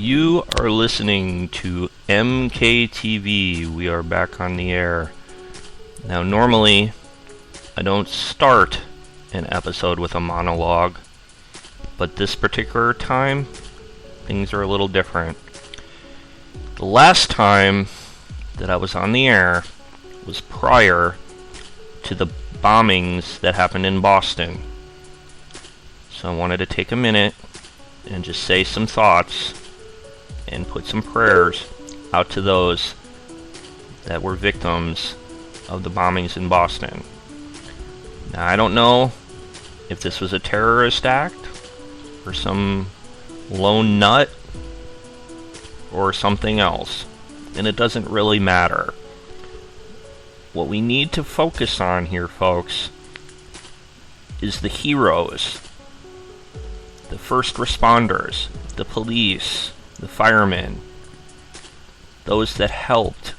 You are listening to MKTV. We are back on the air. Now, normally, I don't start an episode with a monologue, but this particular time, things are a little different. The last time that I was on the air was prior to the bombings that happened in Boston. So I wanted to take a minute and just say some thoughts and put some prayers out to those that were victims of the bombings in Boston. Now, I don't know if this was a terrorist act or some lone nut or something else, and it doesn't really matter. What we need to focus on here, folks, is the heroes, the first responders, the police, the firemen, those that helped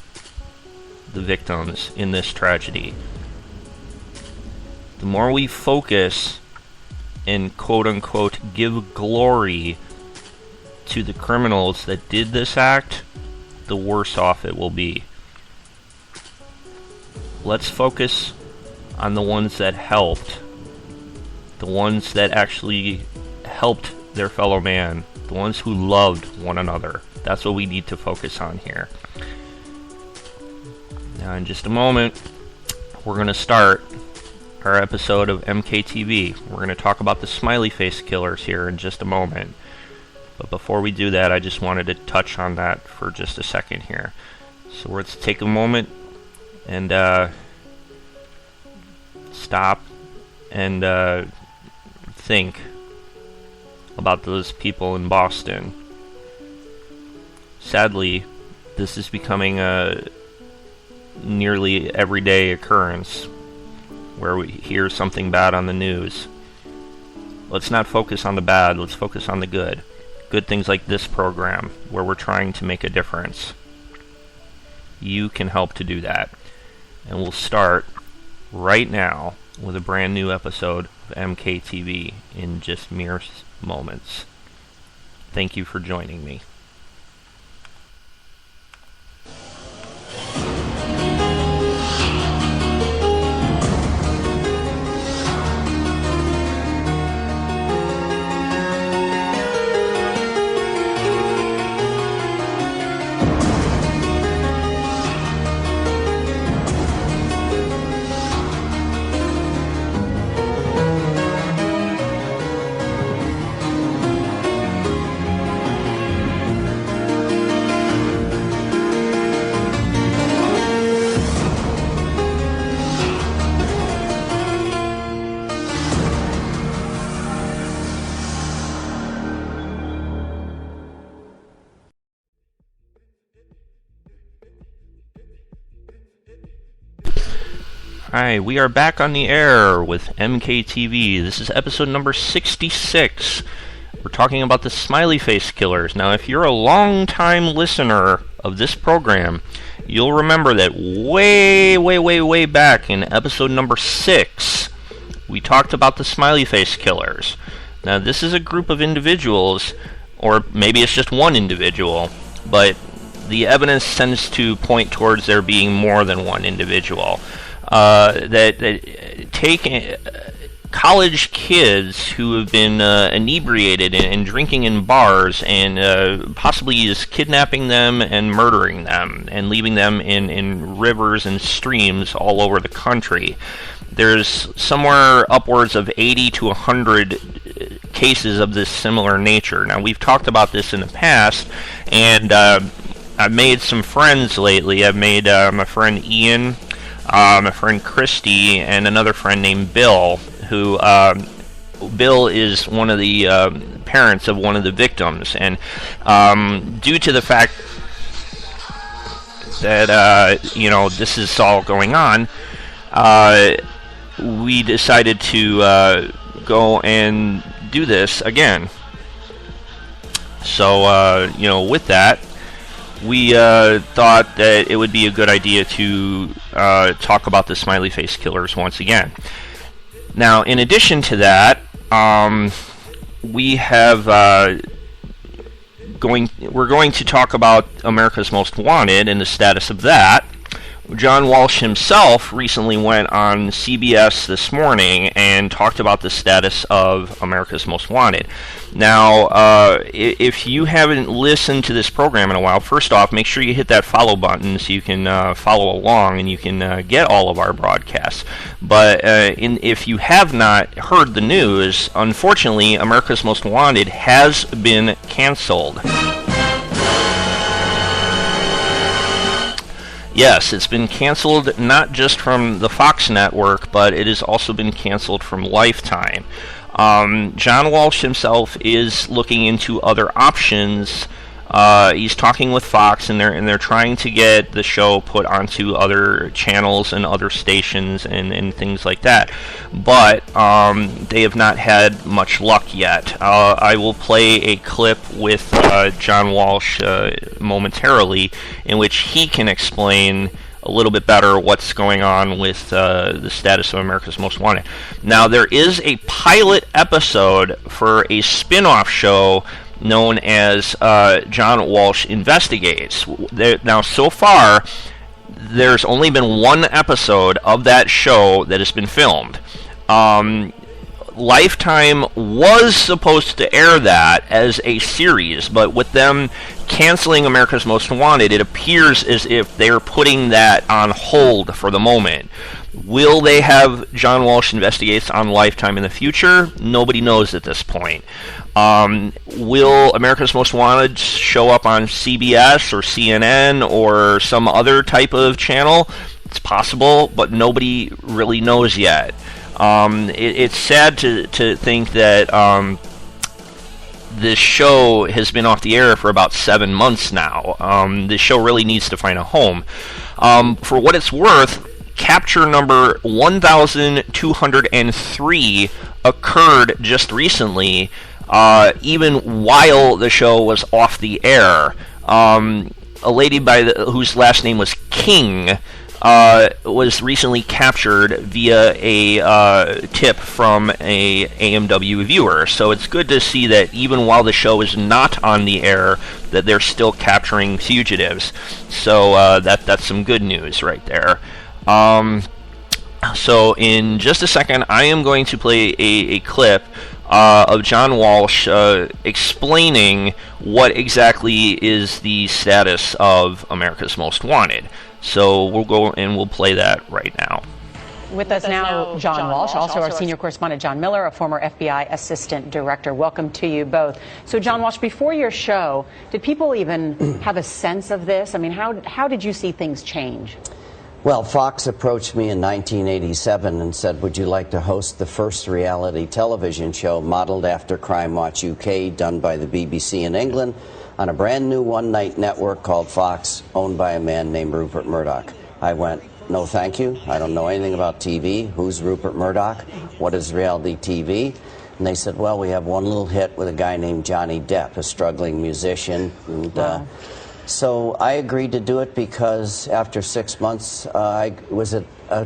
the victims in this tragedy. The more we focus and quote-unquote give glory to the criminals that did this act, the worse off it will be. Let's focus on the ones that helped, the ones that actually helped their fellow man, the ones who loved one another. That's what we need to focus on here. Now, in just a moment, we're going to start our episode of MKTV. We're going to talk about the Smiley Face Killers here in just a moment. But before we do that, I just wanted to touch on that for just a second here. So let's take a moment and stop and think about those people in Boston. Sadly, this is becoming a nearly everyday occurrence where we hear something bad on the news. Let's not focus on the bad, let's focus on the good. Good things like this program, where we're trying to make a difference. You can help to do that. And we'll start right now with a brand new episode of MKTV in just mere moments. Thank you for joining me. Hi, we are back on the air with MKTV. This is episode number 66. We're talking about the Smiley Face Killers. Now, if you're a long-time listener of this program, you'll remember that way back in episode number 6, we talked about the Smiley Face Killers. Now, this is a group of individuals, or maybe it's just one individual, but the evidence tends to point towards there being more than one individual. That take college kids who have been inebriated and drinking in bars and possibly is kidnapping them and murdering them and leaving them in rivers and streams all over the country. There's somewhere upwards of 80 to 100 cases of this similar nature. Now, we've talked about this in the past, and I've made some friends lately. I've made my friend Ian, my friend Christy, and another friend named Bill, who Bill is one of the parents of one of the victims, and due to the fact that this is all going on, we decided to go and do this again. So with that, we thought that it would be a good idea to talk about the Smiley Face Killers once again. Now, in addition to that, we have we're going to talk about America's Most Wanted and the status of that. John Walsh himself recently went on CBS this morning and talked about the status of America's Most Wanted. Now, if you haven't listened to this program in a while, first off, make sure you hit that follow button so you can follow along and you can get all of our broadcasts. But if you have not heard the news, unfortunately, America's Most Wanted has been canceled. Yes, it's been canceled not just from the Fox network, but it has also been canceled from Lifetime. John Walsh himself is looking into other options. He's talking with Fox, and they're trying to get the show put onto other channels and other stations and things like that. But they have not had much luck yet. I will play a clip with John Walsh momentarily, in which he can explain a little bit better what's going on with the status of America's Most Wanted. Now, there is a pilot episode for a spin-off show known as John Walsh Investigates. Now, so far, there's only been one episode of that show that has been filmed. Lifetime was supposed to air that as a series, but with them canceling America's Most Wanted, it appears as if they're putting that on hold for the moment. Will they have John Walsh Investigates on Lifetime in the future? Nobody knows at this point. Will America's Most Wanted show up on CBS or CNN or some other type of channel? It's possible, but nobody really knows yet. It's sad to think that this show has been off the air for about 7 months now. This show really needs to find a home. For what it's worth, capture number 1203 occurred just recently, even while the show was off the air. A lady whose last name was King was recently captured via a tip from a AMW viewer. So it's good to see that even while the show is not on the air, that they're still capturing fugitives. So that's some good news right there. So in just a second, I am going to play a clip of John Walsh explaining what exactly is the status of America's Most Wanted. So we'll go and we'll play that right now. With us now, John Walsh, also our senior correspondent, John Miller, a former FBI assistant director. Welcome to you both. So, John Walsh, before your show, did people even have a sense of this? I mean, how did you see things change? Well, Fox approached me in 1987 and said, would you like to host the first reality television show modeled after Crime Watch UK, done by the BBC in England, on a brand new one-night network called Fox, owned by a man named Rupert Murdoch. I went, no thank you, I don't know anything about TV. Who's Rupert Murdoch? What is reality TV? And they said, well, we have one little hit with a guy named Johnny Depp, a struggling musician. And, wow. So I agreed to do it because after 6 months, a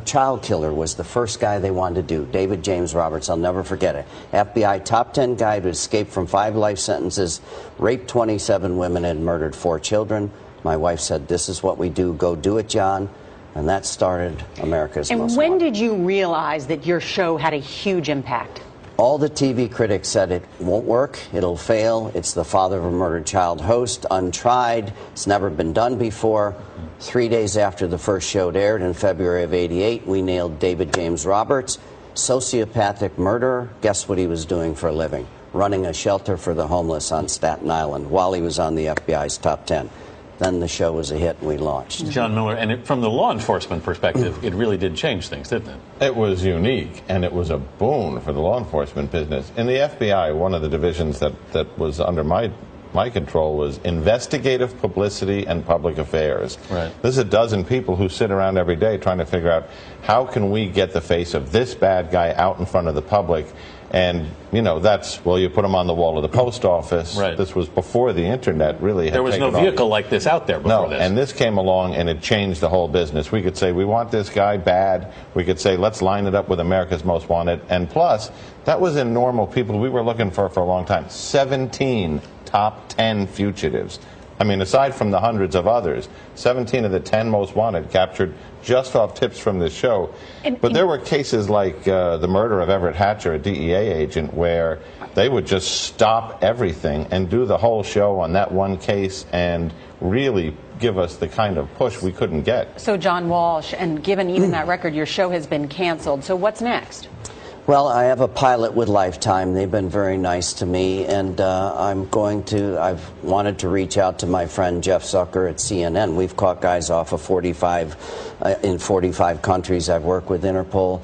child killer was the first guy they wanted to do. David James Roberts, I'll never forget it. FBI top 10 guy who escaped from 5 life sentences, raped 27 women and murdered 4 children. My wife said, this is what we do, go do it, John. And that started America's Most Wanted. And when did you realize that your show had a huge impact? All the TV critics said it won't work, it'll fail, it's the father of a murdered child host, untried, it's never been done before. 3 days after the first show aired in February of '88, we nailed David James Roberts, sociopathic murderer. Guess what he was doing for a living? Running a shelter for the homeless on Staten Island while he was on the FBI's top 10. Then the show was a hit and we launched. John Miller, and from the law enforcement perspective, it really did change things, didn't it? It was unique, and it was a boon for the law enforcement business. In the FBI, one of the divisions that was under my control was investigative publicity and public affairs. Right. There's a dozen people who sit around every day trying to figure out how can we get the face of this bad guy out in front of the public And, you know, you put them on the wall of the post office. Right. This was before the internet really had There was no vehicle like this out there before this. And this came along and it changed the whole business. We could say, we want this guy bad. We could say, let's line it up with America's Most Wanted. And plus, that was in normal people we were looking for a long time. 17 top 10 fugitives. I mean, aside from the hundreds of others, 17 of the 10 most wanted captured just off tips from this show. But there were cases like the murder of Everett Hatcher, a DEA agent, where they would just stop everything and do the whole show on that one case and really give us the kind of push we couldn't get. So, John Walsh, and given even that record, your show has been canceled. So what's next? Well, I have a pilot with Lifetime. They've been very nice to me, and I've wanted to reach out to my friend Jeff Zucker at CNN. We've caught guys off of 45 countries. I've worked with Interpol.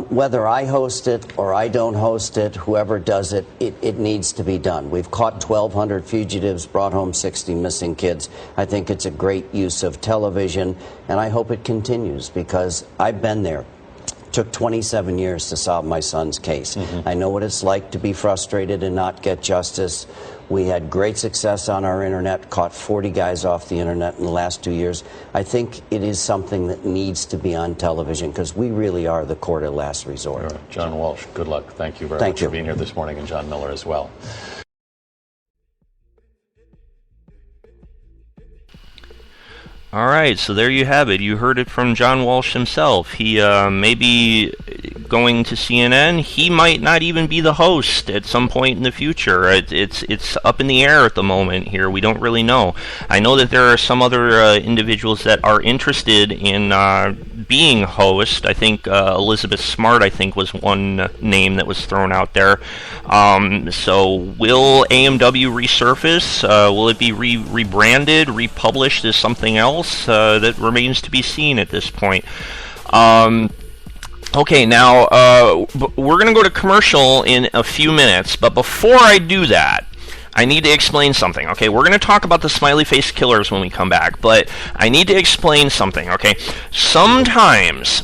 Whether I host it or I don't host it, whoever does it, it needs to be done. We've caught 1,200 fugitives, brought home 60 missing kids. I think it's a great use of television, and I hope it continues because I've been there. Took 27 years to solve my son's case. I know what it's like to be frustrated and not get justice. We had great success on our internet, caught 40 guys off the internet in the last 2 years. I think it is something that needs to be on television because we really are the court of last resort. Right. John Walsh, good luck. Thank you very much for being here this morning, and John Miller as well. All right, so there you have it. You heard it from John Walsh himself. He may be going to CNN. He might not even be the host at some point in the future. It's up in the air at the moment here. We don't really know. I know that there are some other individuals that are interested in being host. I think Elizabeth Smart, I think, was one name that was thrown out there. So will AMW resurface? Will it be rebranded, republished as something else? That remains to be seen at this point. Okay, now we're going to go to commercial in a few minutes, but before I do that, I need to explain something, okay? We're going to talk about the Smiley Face Killers when we come back, but I need to explain something, okay? Sometimes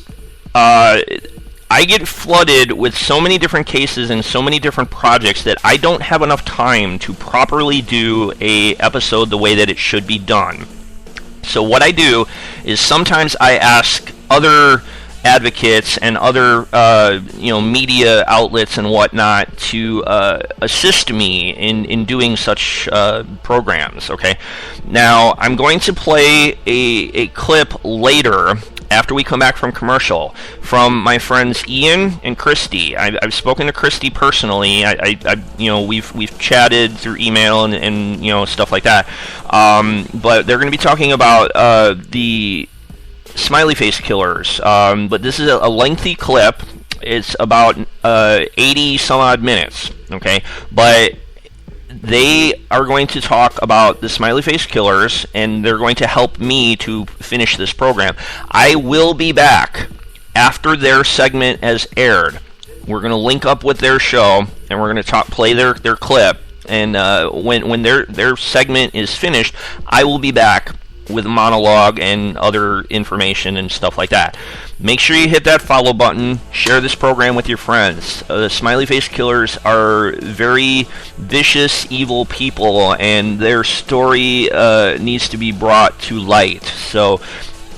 I get flooded with so many different cases and so many different projects that I don't have enough time to properly do an episode the way that it should be done. So what I do is sometimes I ask other advocates and other media outlets and whatnot to assist me in doing such programs. Okay, now I'm going to play a clip later after we come back from commercial from my friends Ian and Christy. I've spoken to Christy personally. We've chatted through email and stuff like that. But they're going to be talking about the Smiley Face Killers. But this is a lengthy clip. It's about 80 some odd minutes. Okay, but they are going to talk about the Smiley Face Killers, and they're going to help me to finish this program. I will be back after their segment has aired. We're going to link up with their show, and we're going to play their clip. And when their segment is finished, I will be back with a monologue and other information and stuff like that. Make sure you hit that follow button. Share this program with your friends. The Smiley Face Killers are very vicious, evil people, and their story needs to be brought to light. So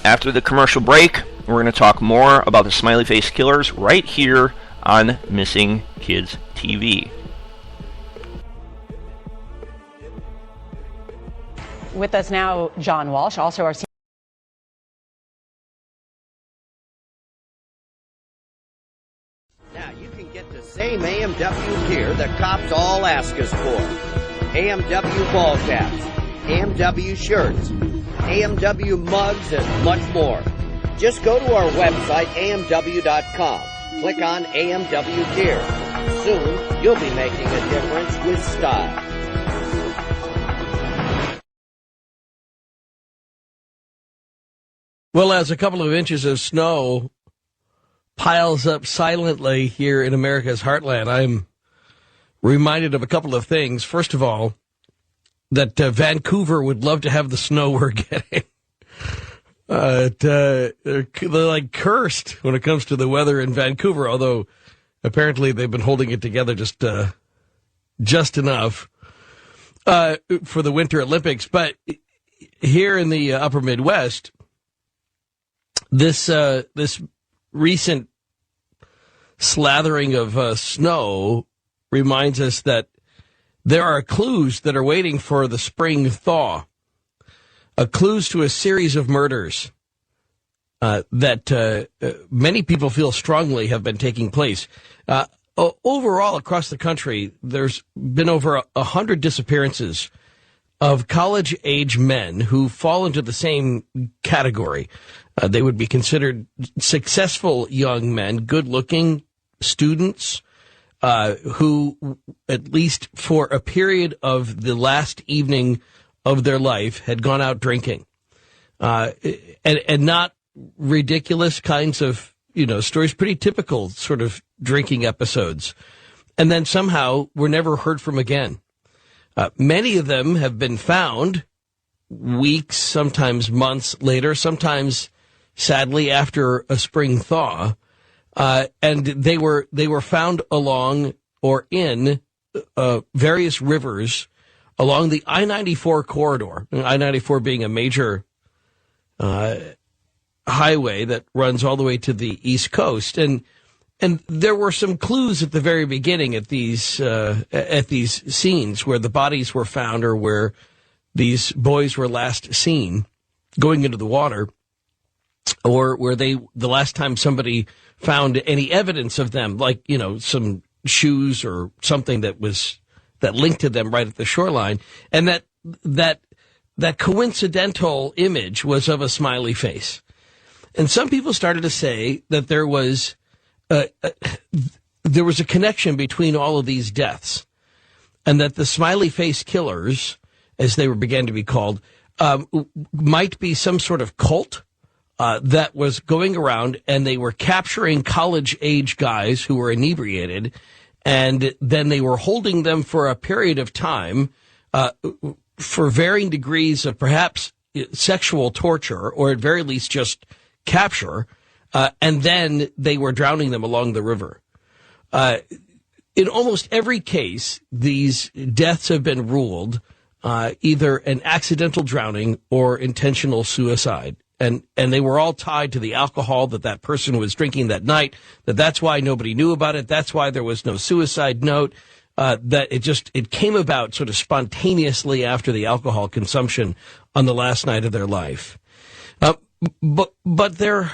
after the commercial break, we're going to talk more about the Smiley Face Killers right here on Missing Kids TV. With us now, John Walsh, also our Now you can get the same AMW gear that cops all ask us for. AMW ball caps, AMW shirts, AMW mugs, and much more. Just go to our website, amw.com. Click on AMW gear. Soon, you'll be making a difference with style. Well, as a couple of inches of snow piles up silently here in America's heartland, I'm reminded of a couple of things. First of all, that Vancouver would love to have the snow we're getting. They're like cursed when it comes to the weather in Vancouver, although Apparently, they've been holding it together just enough for the Winter Olympics. But here in the upper Midwest, this recent slathering of snow reminds us that there are clues that are waiting for the spring thaw, clues to a series of murders that many people feel strongly have been taking place. Overall, across the country, there's been over 100 disappearances of college-age men who fall into the same category. They would be considered successful young men, good-looking students, who, at least for a period of the last evening of their life, had gone out drinking. And not ridiculous kinds of, stories, pretty typical sort of drinking episodes. And then somehow were never heard from again. Many of them have been found weeks, sometimes months later, sometimes, sadly, after a spring thaw. And they were found along or in various rivers along the I-94 corridor, I-94 being a major highway that runs all the way to the East Coast. And there were some clues at the very beginning at these scenes where the bodies were found or where these boys were last seen going into the water, or where the last time somebody found any evidence of them, like, some shoes or something that linked to them right at the shoreline. And that coincidental image was of a smiley face. And some people started to say that there was a connection between all of these deaths, and that the Smiley Face Killers, as they began to be called, might be some sort of cult that was going around, and they were capturing college-age guys who were inebriated, and then they were holding them for a period of time for varying degrees of perhaps sexual torture, or at very least just capture, and then they were drowning them along the river. In almost every case, these deaths have been ruled either an accidental drowning or intentional suicide. And they were all tied to the alcohol that person was drinking that night, that's why nobody knew about it. That's why there was no suicide note, that it came about sort of spontaneously after the alcohol consumption on the last night of their life. But there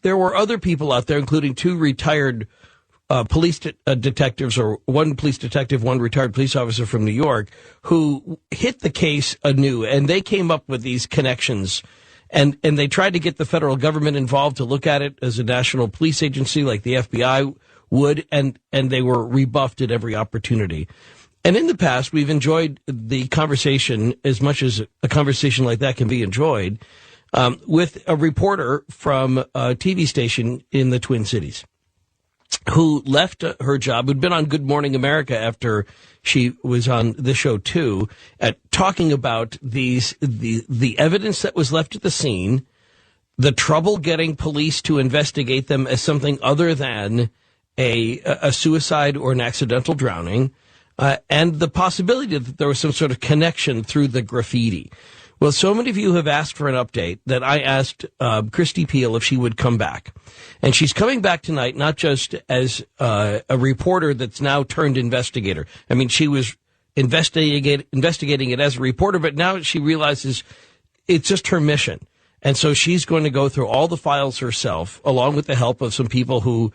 were other people out there, including two retired police detectives, or one police detective, one retired police officer from New York, who hit the case anew, and they came up with these connections. And they tried to get the federal government involved to look at it as a national police agency like the FBI would, and they were rebuffed at every opportunity. And in the past, we've enjoyed the conversation as much as a conversation like that can be enjoyed, with a reporter from a TV station in the Twin Cities who left her job, who'd been on Good Morning America after she was on the show too, talking about the evidence that was left at the scene, the trouble getting police to investigate them as something other than a suicide or an accidental drowning, and the possibility that there was some sort of connection through the graffiti. Well, so many of you have asked for an update that I asked Christy Peel if she would come back. And she's coming back tonight, not just as a reporter that's now turned investigator. I mean, she was investigating it as a reporter, but now she realizes it's just her mission. And so she's going to go through all the files herself, along with the help of some people who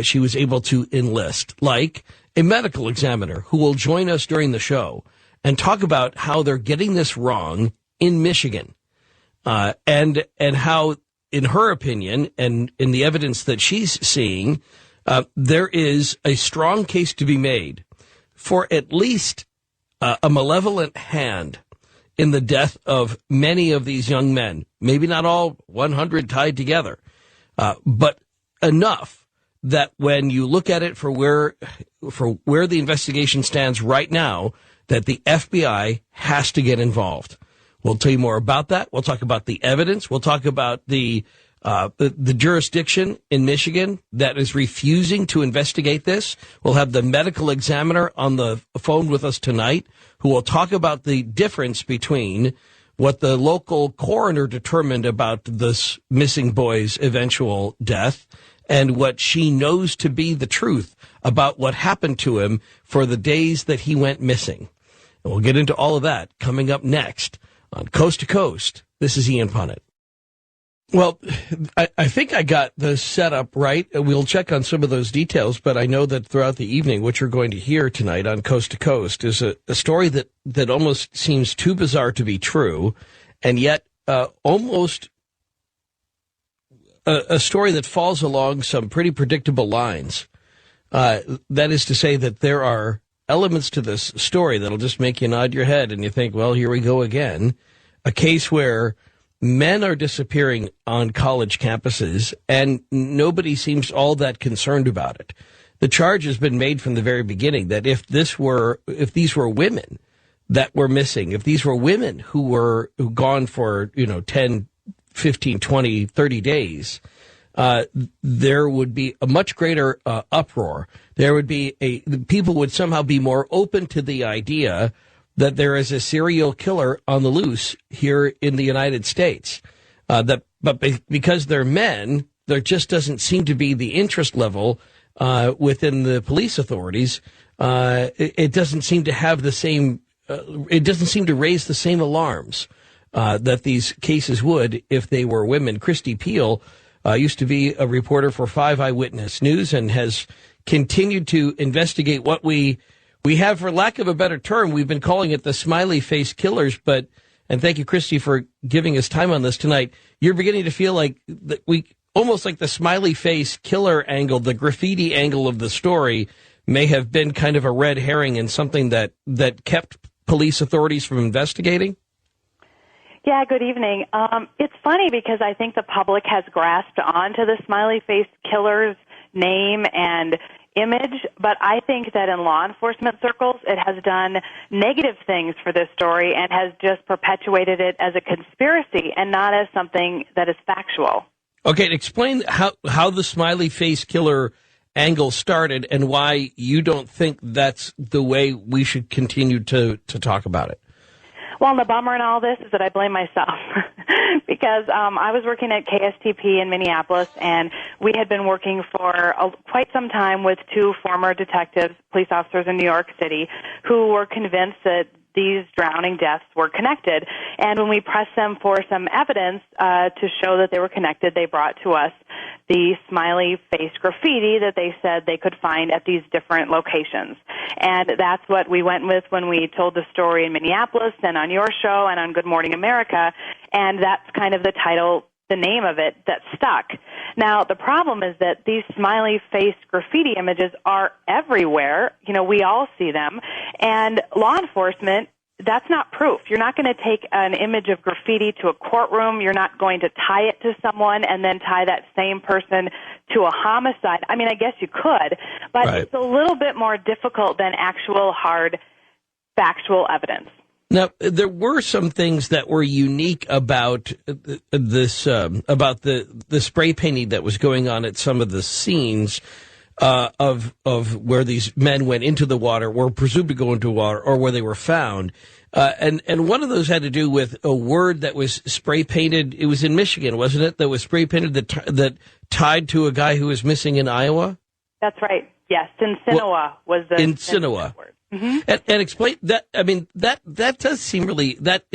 she was able to enlist, like a medical examiner who will join us during the show and talk about how they're getting this wrong in Michigan, and how, in her opinion, and in the evidence that she's seeing, there is a strong case to be made for at least a malevolent hand in the death of many of these young men. Maybe not all 100 tied together, but enough that when you look at it for where the investigation stands right now, that the FBI has to get involved. We'll tell you more about that. We'll talk about the evidence. We'll talk about the The jurisdiction in Michigan that is refusing to investigate this. We'll have the medical examiner on the phone with us tonight who will talk about the difference between what the local coroner determined about this missing boy's eventual death and what she knows to be the truth about what happened to him for the days that he went missing. And we'll get into all of that coming up next on Coast to Coast. This is Ian Punnett. Well, I think I got the setup right. We'll check on some of those details, but I know that throughout the evening, what you're going to hear tonight on Coast to Coast is a story that almost seems too bizarre to be true, and yet almost a story that falls along some pretty predictable lines. That is to say that there are elements to this story that'll just make you nod your head and you think, well, here we go again. A case where men are disappearing on college campuses, and nobody seems all that concerned about it. The charge has been made from the very beginning that if these were women that were missing, if these were women who gone for 10, 15, 20, 30 days, there would be a much greater uproar. There would be people would somehow be more open to the idea that there is a serial killer on the loose here in the United States. But because they're men, there just doesn't seem to be the interest level within the police authorities. It doesn't seem to have the same. It doesn't seem to raise the same alarms that these cases would if they were women. Christy Peel used to be a reporter for 5 Eyewitness News and has continued to investigate what we have, for lack of a better term, we've been calling it the Smiley Face Killers, and thank you, Christy, for giving us time on this tonight. You're beginning to feel like almost like the Smiley Face Killer angle, the graffiti angle of the story may have been kind of a red herring and something that kept police authorities from investigating? Yeah, good evening. It's funny because I think the public has grasped onto the Smiley Face Killer's name and image, but I think that in law enforcement circles, it has done negative things for this story and has just perpetuated it as a conspiracy and not as something that is factual. Okay, explain how the Smiley Face Killer angle started and why you don't think that's the way we should continue to talk about it. Well, the bummer in all this is that I blame myself because I was working at KSTP in Minneapolis, and we had been working for quite some time with 2 former detectives, police officers in New York City, who were convinced that these drowning deaths were connected. And when we pressed them for some evidence to show that they were connected, they brought to us the smiley face graffiti that they said they could find at these different locations. And that's what we went with when we told the story in Minneapolis and on your show and on Good Morning America. And that's kind of the title, the name of it, that stuck. Now, the problem is that these smiley face graffiti images are everywhere. You know, we all see them. And law enforcement, that's not proof. You're not going to take an image of graffiti to a courtroom. You're not going to tie it to someone and then tie that same person to a homicide. I mean, I guess you could, but It's a little bit more difficult than actual hard factual evidence. Now, there were some things that were unique about this, about the spray painting that was going on at some of the scenes of where these men went into the water, were presumed to go into water, or where they were found. And one of those had to do with a word that was spray painted. It was in Michigan, wasn't it? That was spray painted that tied to a guy who was missing in Iowa. That's right. Yes, Insinua was the Insinua word. Mm-hmm. And explain that. I mean, that does seem really, that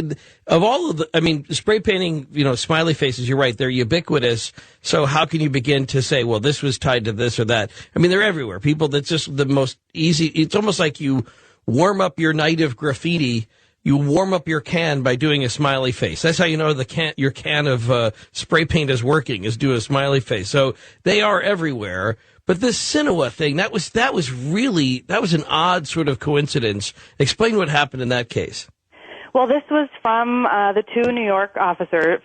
of all of the, I mean, spray painting, smiley faces, you're right, they're ubiquitous. So how can you begin to say, well, this was tied to this or that? I mean, they're everywhere. People, that's just the most easy. It's almost like you warm up your night of graffiti. You warm up your can by doing a smiley face. That's how you know your can of spray paint is working, is do a smiley face. So they are everywhere. But this Sinua thing, that was an odd sort of coincidence. Explain what happened in that case. Well, this was from the 2 New York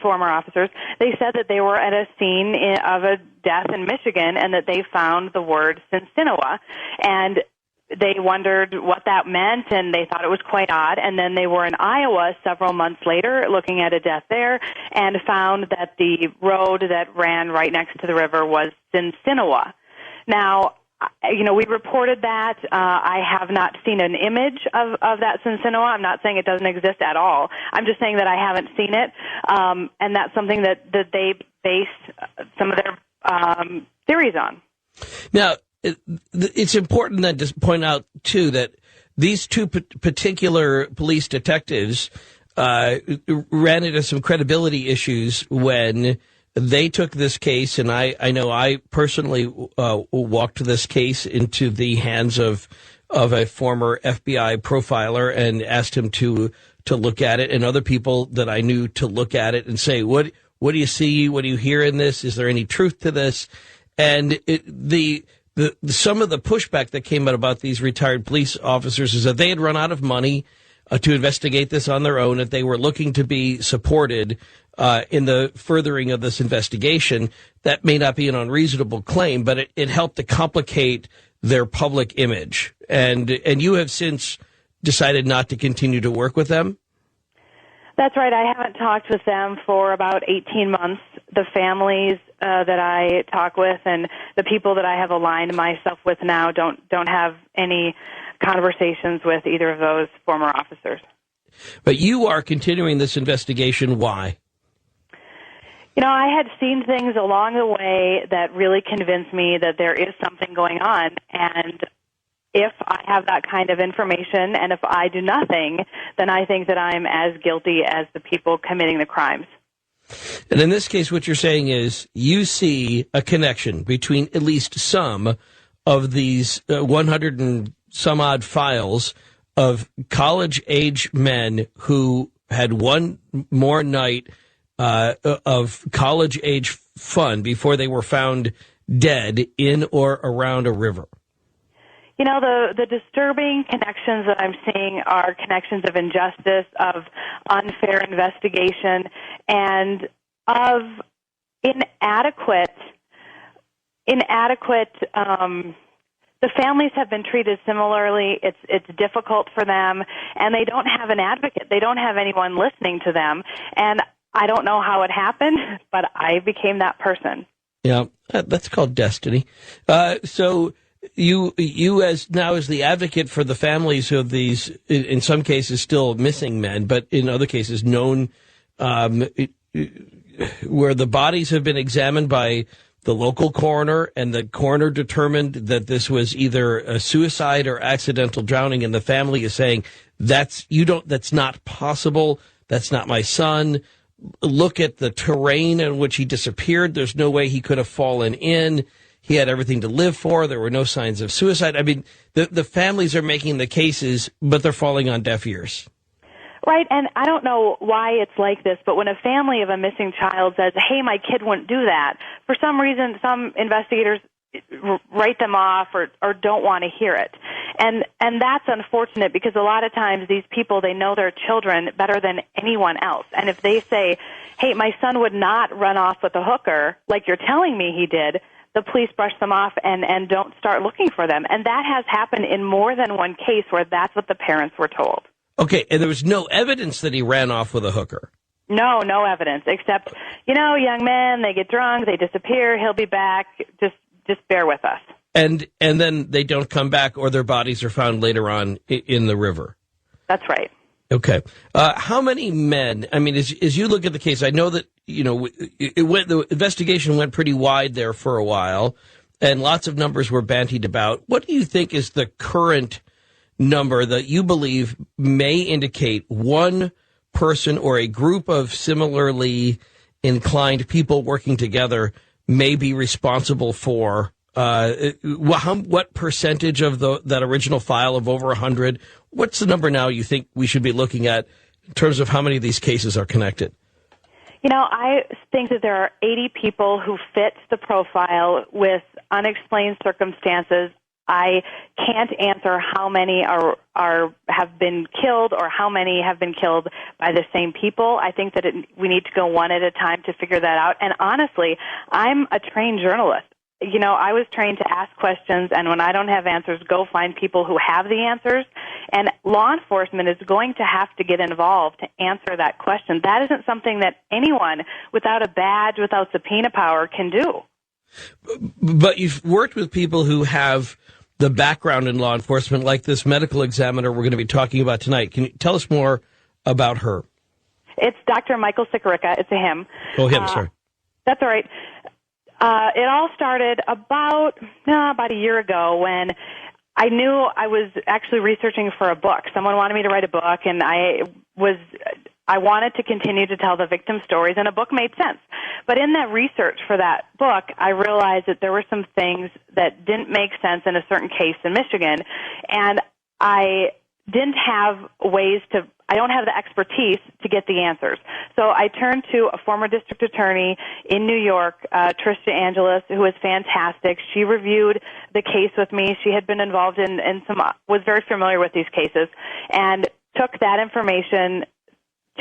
former officers. They said that they were at a scene of a death in Michigan and that they found the word Sinsinua. And they wondered what that meant, and they thought it was quite odd. And then they were in Iowa several months later looking at a death there and found that the road that ran right next to the river was Sinsinawa. Now, we reported that. I have not seen an image of that Sinsinawa. I'm not saying it doesn't exist at all. I'm just saying that I haven't seen it, and that's something that they base some of their theories on. Now, it's important then to point out, too, that these two particular police detectives ran into some credibility issues when they took this case, and I know I personally walked this case into the hands of a former FBI profiler and asked him to look at it, and other people that I knew to look at it and say, what do you see? What do you hear in this? Is there any truth to this? And some of the pushback that came out about these retired police officers is that they had run out of money to investigate this on their own, that they were looking to be supported in the furthering of this investigation. That may not be an unreasonable claim, but it helped to complicate their public image. And you have since decided not to continue to work with them? That's right. I haven't talked with them for about 18 months. The families that I talk with and the people that I have aligned myself with now don't have any conversations with either of those former officers. But you are continuing this investigation. Why? I had seen things along the way that really convinced me that there is something going on, and if I have that kind of information and if I do nothing, then I think that I'm as guilty as the people committing the crimes. And in this case, what you're saying is you see a connection between at least some of these 100 and some odd files of college-age men who had one more night of college-age fun before they were found dead in or around a river. The disturbing connections that I'm seeing are connections of injustice, of unfair investigation, and of inadequate. The families have been treated similarly. It's difficult for them, and they don't have an advocate. They don't have anyone listening to them, and I don't know how it happened, but I became that person. Yeah, that's called destiny. So you as the advocate for the families of these, in some cases still missing men, but in other cases known, where the bodies have been examined by the local coroner, and the coroner determined that this was either a suicide or accidental drowning, and the family is saying that's not possible. That's not my son. Look at the terrain in which he disappeared. There's no way he could have fallen in. He had everything to live for. There were no signs of suicide. I mean, the families are making the cases, but they're falling on deaf ears. Right, and I don't know why it's like this, but when a family of a missing child says, hey, my kid wouldn't do that, for some reason some investigators write them off or don't want to hear it. And that's unfortunate, because a lot of times these people, they know their children better than anyone else. And if they say, hey, my son would not run off with a hooker like you're telling me he did, the police brush them off and don't start looking for them. And that has happened in more than one case where that's what the parents were told. Okay, and there was no evidence that he ran off with a hooker? No evidence, except, young men, they get drunk, they disappear, he'll be back, just bear with us. And then they don't come back, or their bodies are found later on in the river? That's right. Okay. How many men, I mean, as you look at the case, I know that, the investigation went pretty wide there for a while, and lots of numbers were bandied about. What do you think is the current number that you believe may indicate one person or a group of similarly inclined people working together may be responsible for what percentage of that original file of over 100? What's the number now you think we should be looking at in terms of how many of these cases are connected? I think that there are 80 people who fit the profile with unexplained circumstances. I can't answer how many have been killed or how many have been killed by the same people. I think that we need to go one at a time to figure that out. And honestly, I'm a trained journalist. I was trained to ask questions, and when I don't have answers, go find people who have the answers. And law enforcement is going to have to get involved to answer that question. That isn't something that anyone without a badge, without subpoena power can do. But you've worked with people who have the background in law enforcement, like this medical examiner we're going to be talking about tonight. Can you tell us more about her? It's Dr. Michael Sikorica. It's a him. Oh, him, sorry. That's all right. It all started about a year ago when I knew I was actually researching for a book. Someone wanted me to write a book, and I wanted to continue to tell the victim stories, and a book made sense. But in that research for that book, I realized that there were some things that didn't make sense in a certain case in Michigan, and I didn't have I don't have the expertise to get the answers. So I turned to a former district attorney in New York, Trisha Angelis, who was fantastic. She reviewed the case with me. She had been involved in was very familiar with these cases, and took that information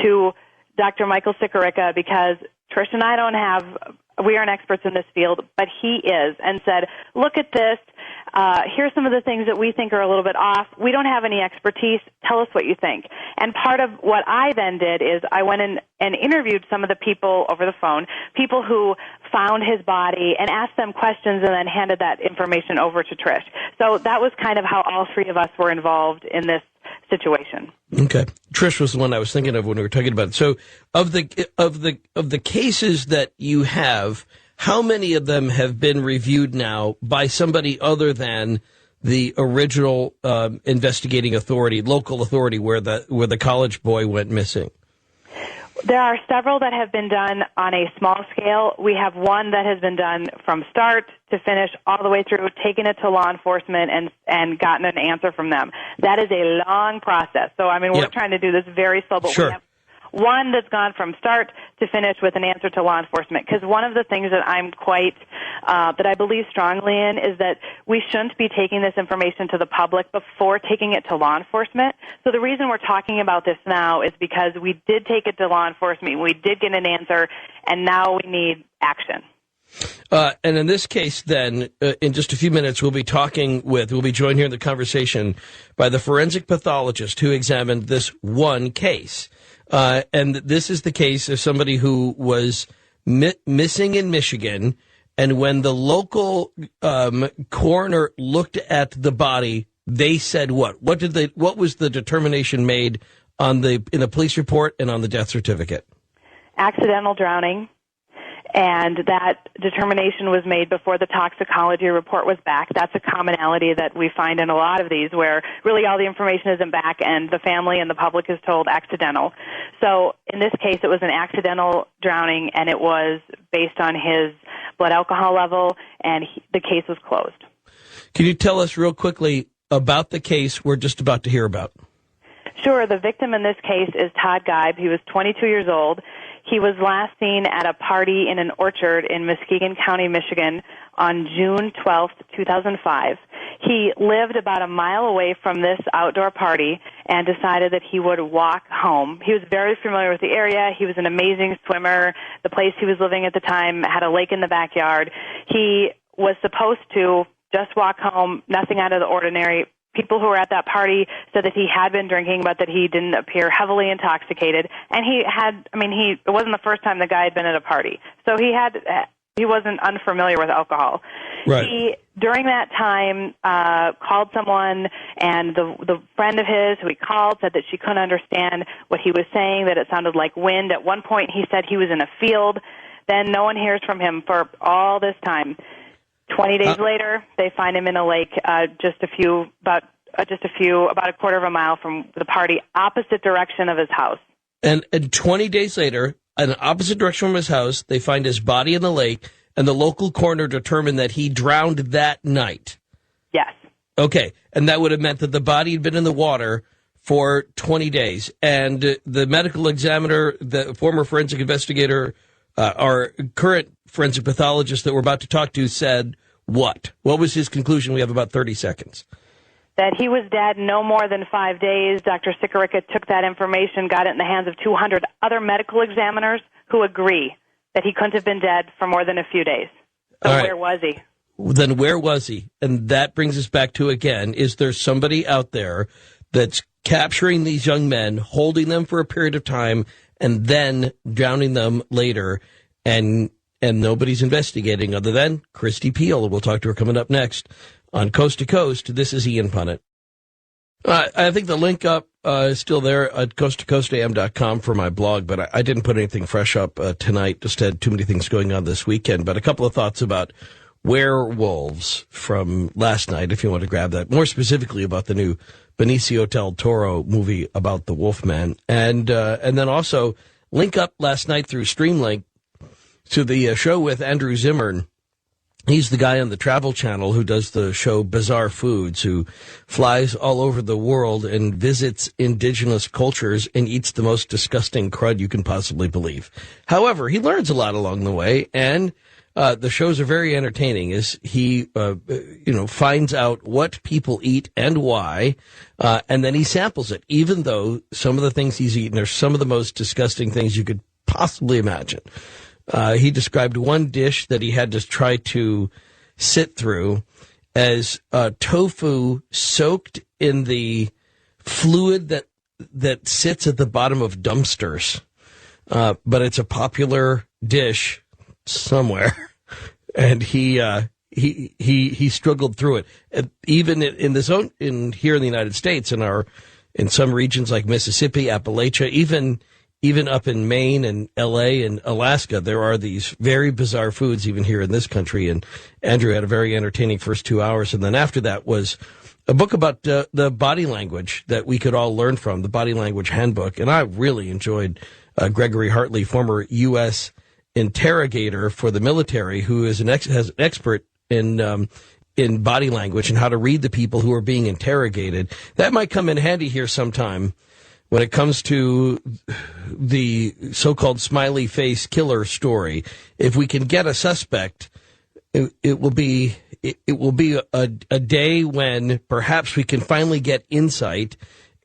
to Dr. Michael Sikorica, because Trish and I we aren't experts in this field, but he is, and said, look at this. Here's some of the things that we think are a little bit off. We don't have any expertise. Tell us what you think. And part of what I then did is I went in and interviewed some of the people over the phone, people who found his body, and asked them questions, and then handed that information over to Trish. So that was kind of how all three of us were involved in this situation. Okay. Trish was the one I was thinking of when we were talking about it. So of the cases that you have, how many of them have been reviewed now by somebody other than the original investigating authority, local authority, where the college boy went missing? There are several that have been done on a small scale. We have one that has been done from start to finish, all the way through, taken it to law enforcement and gotten an answer from them. That is a long process. So, we're trying to do this very slow, but sure. We have one that's gone from start to finish with an answer to law enforcement. Because one of the things that that I believe strongly in is that we shouldn't be taking this information to the public before taking it to law enforcement. So the reason we're talking about this now is because we did take it to law enforcement, we did get an answer, and now we need action. And in this case, then, in just a few minutes, we'll be joined here in the conversation by the forensic pathologist who examined this one case. And this is the case of somebody who was missing in Michigan, and when the local coroner looked at the body, they said what? What was the determination made in the police report and on the death certificate? Accidental drowning. And that determination was made before the toxicology report was back. That's a commonality that we find in a lot of these, where really all the information isn't back and the family and the public is told accidental. So in this case, it was an accidental drowning, and it was based on his blood alcohol level, and the case was closed. Can you tell us real quickly about the case we're just about to hear about? Sure. The victim in this case is Todd Geib. He was 22 years old. He was last seen at a party in an orchard in Muskegon County, Michigan on June 12th, 2005. He lived about a mile away from this outdoor party and decided that he would walk home. He was very familiar with the area. He was an amazing swimmer. The place he was living at the time had a lake in the backyard. He was supposed to just walk home, nothing out of the ordinary. People who were at that party said that he had been drinking, but that he didn't appear heavily intoxicated. And it wasn't the first time the guy had been at a party. So he wasn't unfamiliar with alcohol. Right. He, during that time, called someone, and the friend of his who he called said that she couldn't understand what he was saying, that it sounded like wind. At one point, he said he was in a field. Then no one hears from him for all this time. 20 days later, they find him in a lake about a quarter of a mile from the party, opposite direction of his house. And 20 days later, in the opposite direction from his house, they find his body in the lake, and the local coroner determined that he drowned that night. Yes. Okay, and that would have meant that the body had been in the water for 20 days. And the medical examiner, the former forensic investigator, our current forensic pathologist that we're about to talk to, said what? What was his conclusion? We have about 30 seconds. That he was dead no more than 5 days. Dr. Sikorica took that information, got it in the hands of 200 other medical examiners who agree that he couldn't have been dead for more than a few days. So right. Where was he? then where was he? And that brings us back to, again, is there somebody out there that's capturing these young men, holding them for a period of time, and then drowning them later, and nobody's investigating other than Christy Peel. We'll talk to her coming up next on Coast to Coast. This is Ian Punnett. I think the link up is still there at coasttocoastam.com for my blog, but I didn't put anything fresh up tonight. Just had too many things going on this weekend. But a couple of thoughts about Werewolves from last night, if you want to grab that. More specifically about the new Benicio del Toro movie about the Wolfman. And then also link up last night through Streamlink to the show with Andrew Zimmern. He's the guy on the Travel Channel who does the show Bizarre Foods, who flies all over the world and visits indigenous cultures and eats the most disgusting crud you can possibly believe. However, he learns a lot along the way, and the shows are very entertaining as he, finds out what people eat and why, and then he samples it, even though some of the things he's eaten are some of the most disgusting things you could possibly imagine. He described one dish that he had to try to sit through as tofu soaked in the fluid that sits at the bottom of dumpsters. But it's a popular dish somewhere, and he struggled through it. And even in here in the United States, in some regions like Mississippi, Appalachia, even up in Maine and L.A. and Alaska, there are these very bizarre foods, even here in this country. And Andrew had a very entertaining first 2 hours. And then after that was a book about the body language that we could all learn from, the Body Language Handbook. And I really enjoyed Gregory Hartley, former U.S. interrogator for the military, who is has an expert in body language and how to read the people who are being interrogated. That might come in handy here sometime when it comes to the so-called Smiley Face Killer story. If we can get a suspect, it will be a day when perhaps we can finally get insight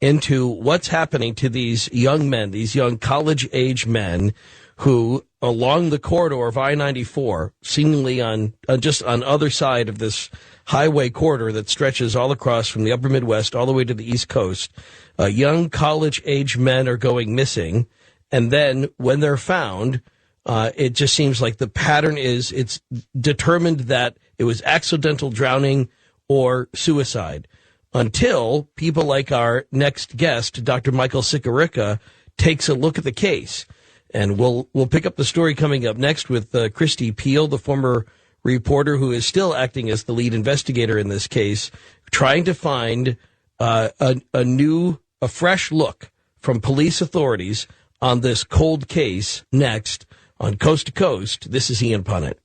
into what's happening to these young men, these young college-age men who, along the corridor of I-94, seemingly on other side of this highway corridor that stretches all across from the upper Midwest all the way to the East Coast, young college-age men are going missing, and then when they're found, it just seems like the pattern is it's determined that it was accidental drowning or suicide, until people like our next guest, Dr. Michael Sikorica, takes a look at the case. And we'll pick up the story coming up next with Christy Peel, the former reporter who is still acting as the lead investigator in this case, trying to find a fresh look from police authorities on this cold case next on Coast to Coast. This is Ian Punnett.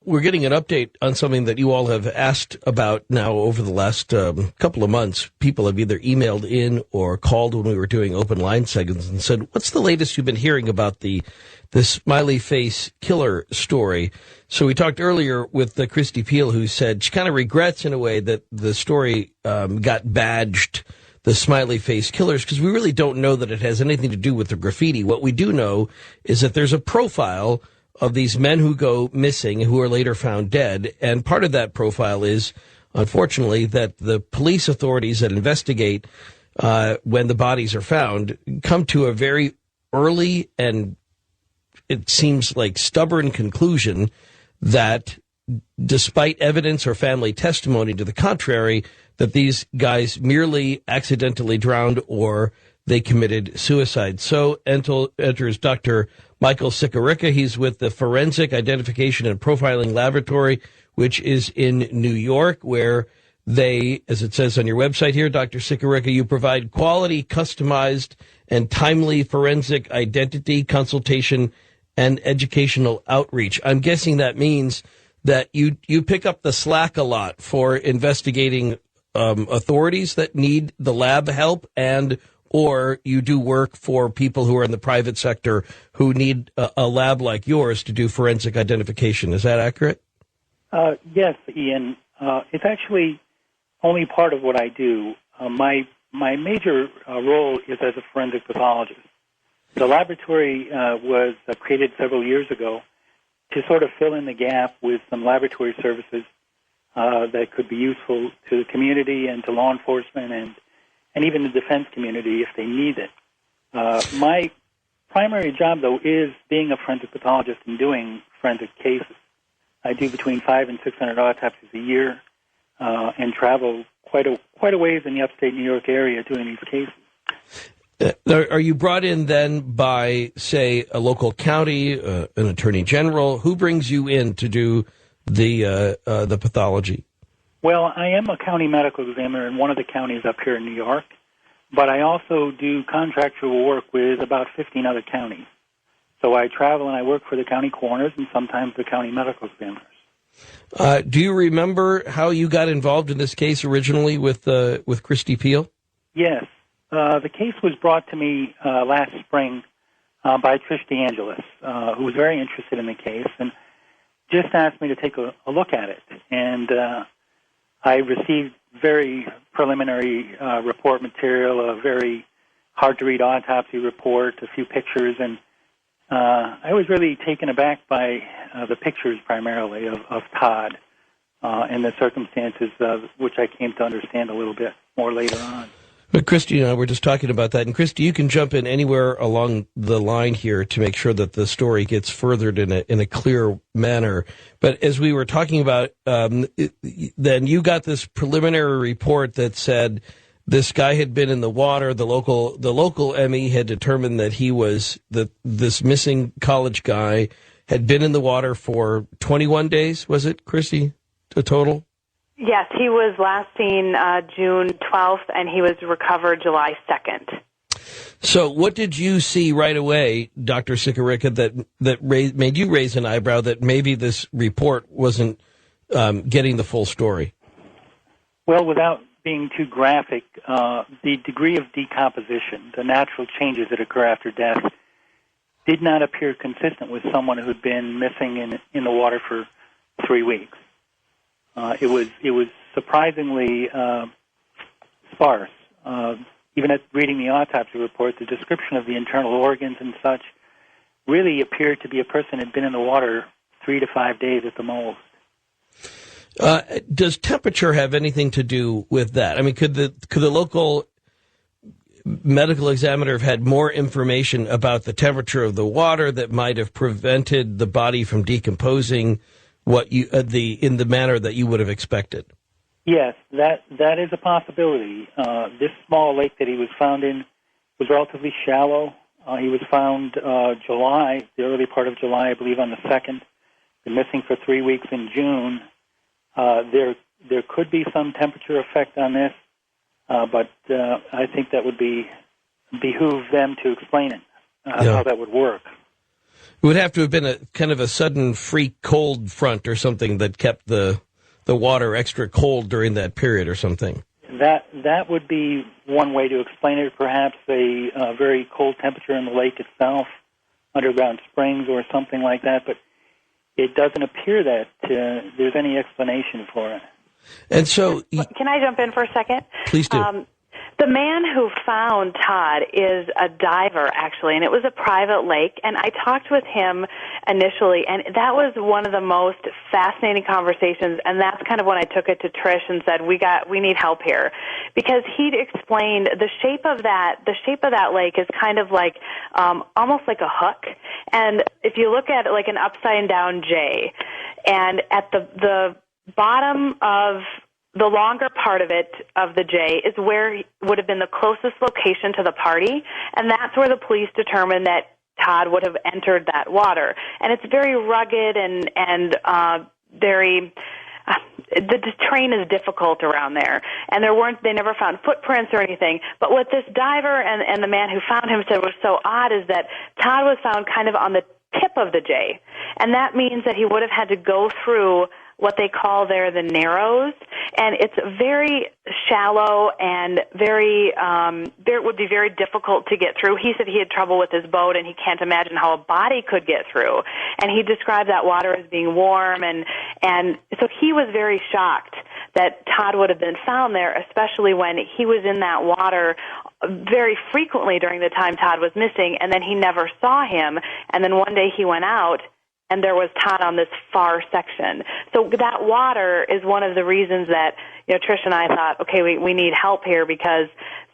We're getting an update on something that you all have asked about now over the last couple of months. People have either emailed in or called when we were doing open line segments and said, what's the latest you've been hearing about the Smiley Face Killer story? So we talked earlier with Christy Peel, who said she kind of regrets in a way that the story got badged the Smiley Face Killers, because we really don't know that it has anything to do with the graffiti. What we do know is that there's a profile of these men who go missing, who are later found dead. And part of that profile is, unfortunately, that the police authorities that investigate when the bodies are found come to a very early and it seems like stubborn conclusion that despite evidence or family testimony to the contrary, that these guys merely accidentally drowned or they committed suicide. So enters Dr. Michael Sikorica. He's with the Forensic Identification and Profiling Laboratory, which is in New York, where they, as it says on your website here, Dr. Sikorica, you provide quality, customized, and timely forensic identity consultation and educational outreach. I'm guessing that means that you pick up the slack a lot for investigating authorities that need the lab help, and or you do work for people who are in the private sector who need a lab like yours to do forensic identification. Is that accurate? Yes, Ian. It's actually only part of what I do. My major role is as a forensic pathologist. The laboratory was created several years ago to sort of fill in the gap with some laboratory services that could be useful to the community and to law enforcement and even the defense community if they need it. My primary job, though, is being a forensic pathologist and doing forensic cases. I do between 500 and 600 autopsies a year and travel quite a ways in the upstate New York area doing these cases. Are you brought in then by, say, a local county, an attorney general? Who brings you in to do the pathology? Well, I am a county medical examiner in one of the counties up here in New York, but I also do contractual work with about 15 other counties. So I travel and I work for the county coroners and sometimes the county medical examiners. Do you remember how you got involved in this case originally with Christy Peel? Yes. The case was brought to me last spring by Trish DeAngelis, who was very interested in the case and just asked me to take a look at it. And I received very preliminary report material, a very hard-to-read autopsy report, a few pictures, and I was really taken aback by the pictures primarily of Todd and the circumstances which I came to understand a little bit more later on. But Christy and I were just talking about that. And Christy, you can jump in anywhere along the line here to make sure that the story gets furthered in a clear manner. But as we were talking about, then you got this preliminary report that said this guy had been in the water. The local ME had determined that he was this missing college guy had been in the water for 21 days. Was it, Christy, a total? Yes, he was last seen June 12th, and he was recovered July 2nd. So what did you see right away, Dr. Sikorica, that made you raise an eyebrow that maybe this report wasn't getting the full story? Well, without being too graphic, the degree of decomposition, the natural changes that occur after death, did not appear consistent with someone who had been missing in the water for 3 weeks. It was surprisingly sparse. Even at reading the autopsy report, the description of the internal organs and such really appeared to be a person who had been in the water 3 to 5 days at the most. Does temperature have anything to do with that? I mean, could the local medical examiner have had more information about the temperature of the water that might have prevented the body from decomposing in the manner that you would have expected? Yes, that is a possibility. This small lake that he was found in was relatively shallow. He was found the early part of July, I believe, on the 2nd. Been missing for 3 weeks in June. There could be some temperature effect on this, but I think that would behoove them to explain it, how that would work. It would have to have been a kind of a sudden freak cold front or something that kept the water extra cold during that period or something. That would be one way to explain it. Perhaps a very cold temperature in the lake itself, underground springs or something like that. But it doesn't appear that there's any explanation for it. And so, can I jump in for a second? Please do. The man who found Todd is a diver, actually, and it was a private lake, and I talked with him initially, and that was one of the most fascinating conversations, and that's kind of when I took it to Trish and said, we need help here, because he'd explained the shape of that lake is kind of like, almost like a hook, and if you look at it like an upside-down J, and at the bottom of the longer part of it, of the J, is where would have been the closest location to the party, and that's where the police determined that Todd would have entered that water. And it's very rugged and very... the terrain is difficult around there, and they never found footprints or anything. But what this diver and the man who found him said was so odd is that Todd was found kind of on the tip of the J, and that means that he would have had to go through what they call there the Narrows, and it's very shallow and it would be very difficult to get through. He said he had trouble with his boat, and he can't imagine how a body could get through. And he described that water as being warm, and so he was very shocked that Todd would have been found there, especially when he was in that water very frequently during the time Todd was missing, and then he never saw him, and then one day he went out, and there was Todd on this far section. So that water is one of the reasons that, Trish and I thought, okay, we need help here because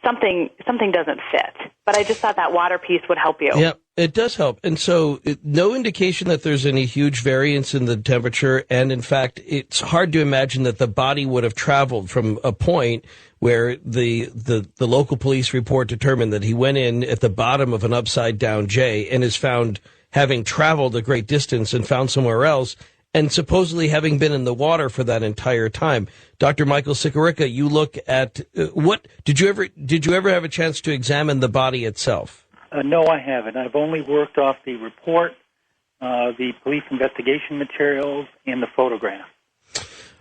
something doesn't fit. But I just thought that water piece would help you. Yeah, it does help. And so no indication that there's any huge variance in the temperature. And in fact, it's hard to imagine that the body would have traveled from a point where the local police report determined that he went in at the bottom of an upside down J and is found having traveled a great distance and found somewhere else, and supposedly having been in the water for that entire time. Dr. Michael Sikorica, you look at what did you ever have a chance to examine the body itself? No, I haven't. I've only worked off the report, the police investigation materials, and the photograph.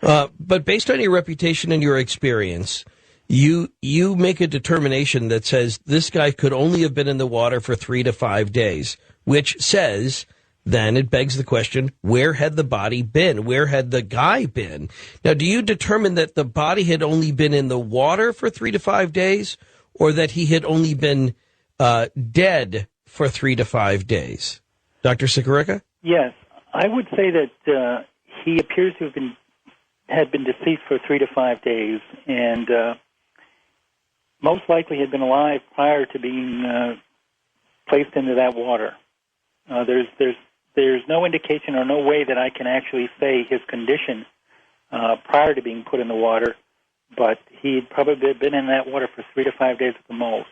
But based on your reputation and your experience, you make a determination that says this guy could only have been in the water for 3 to 5 days, which says, then it begs the question, where had the body been? Where had the guy been? Now, do you determine that the body had only been in the water for 3 to 5 days, or that he had only been dead for 3 to 5 days? Dr. Sikorica? Yes, I would say that he appears to had been deceased for 3 to 5 days, and most likely had been alive prior to being placed into that water. There's no indication or no way that I can actually say his condition prior to being put in the water, but he'd probably been in that water for 3 to 5 days at the most.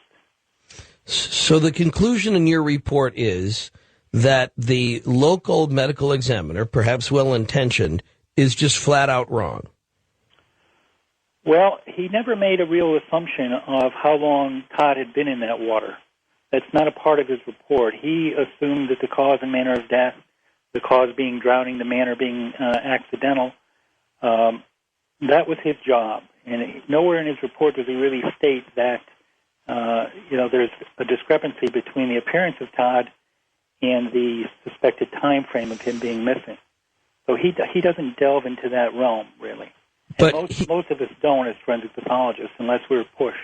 So the conclusion in your report is that the local medical examiner, perhaps well-intentioned, is just flat out wrong. Well, he never made a real assumption of how long Todd had been in that water. That's not a part of his report. He assumed that the cause and manner of death, the cause being drowning, the manner being accidental, that was his job. And nowhere in his report does he really state that, there's a discrepancy between the appearance of Todd and the suspected time frame of him being missing. So he doesn't delve into that realm, really. And most of us don't as forensic pathologists unless we're pushed.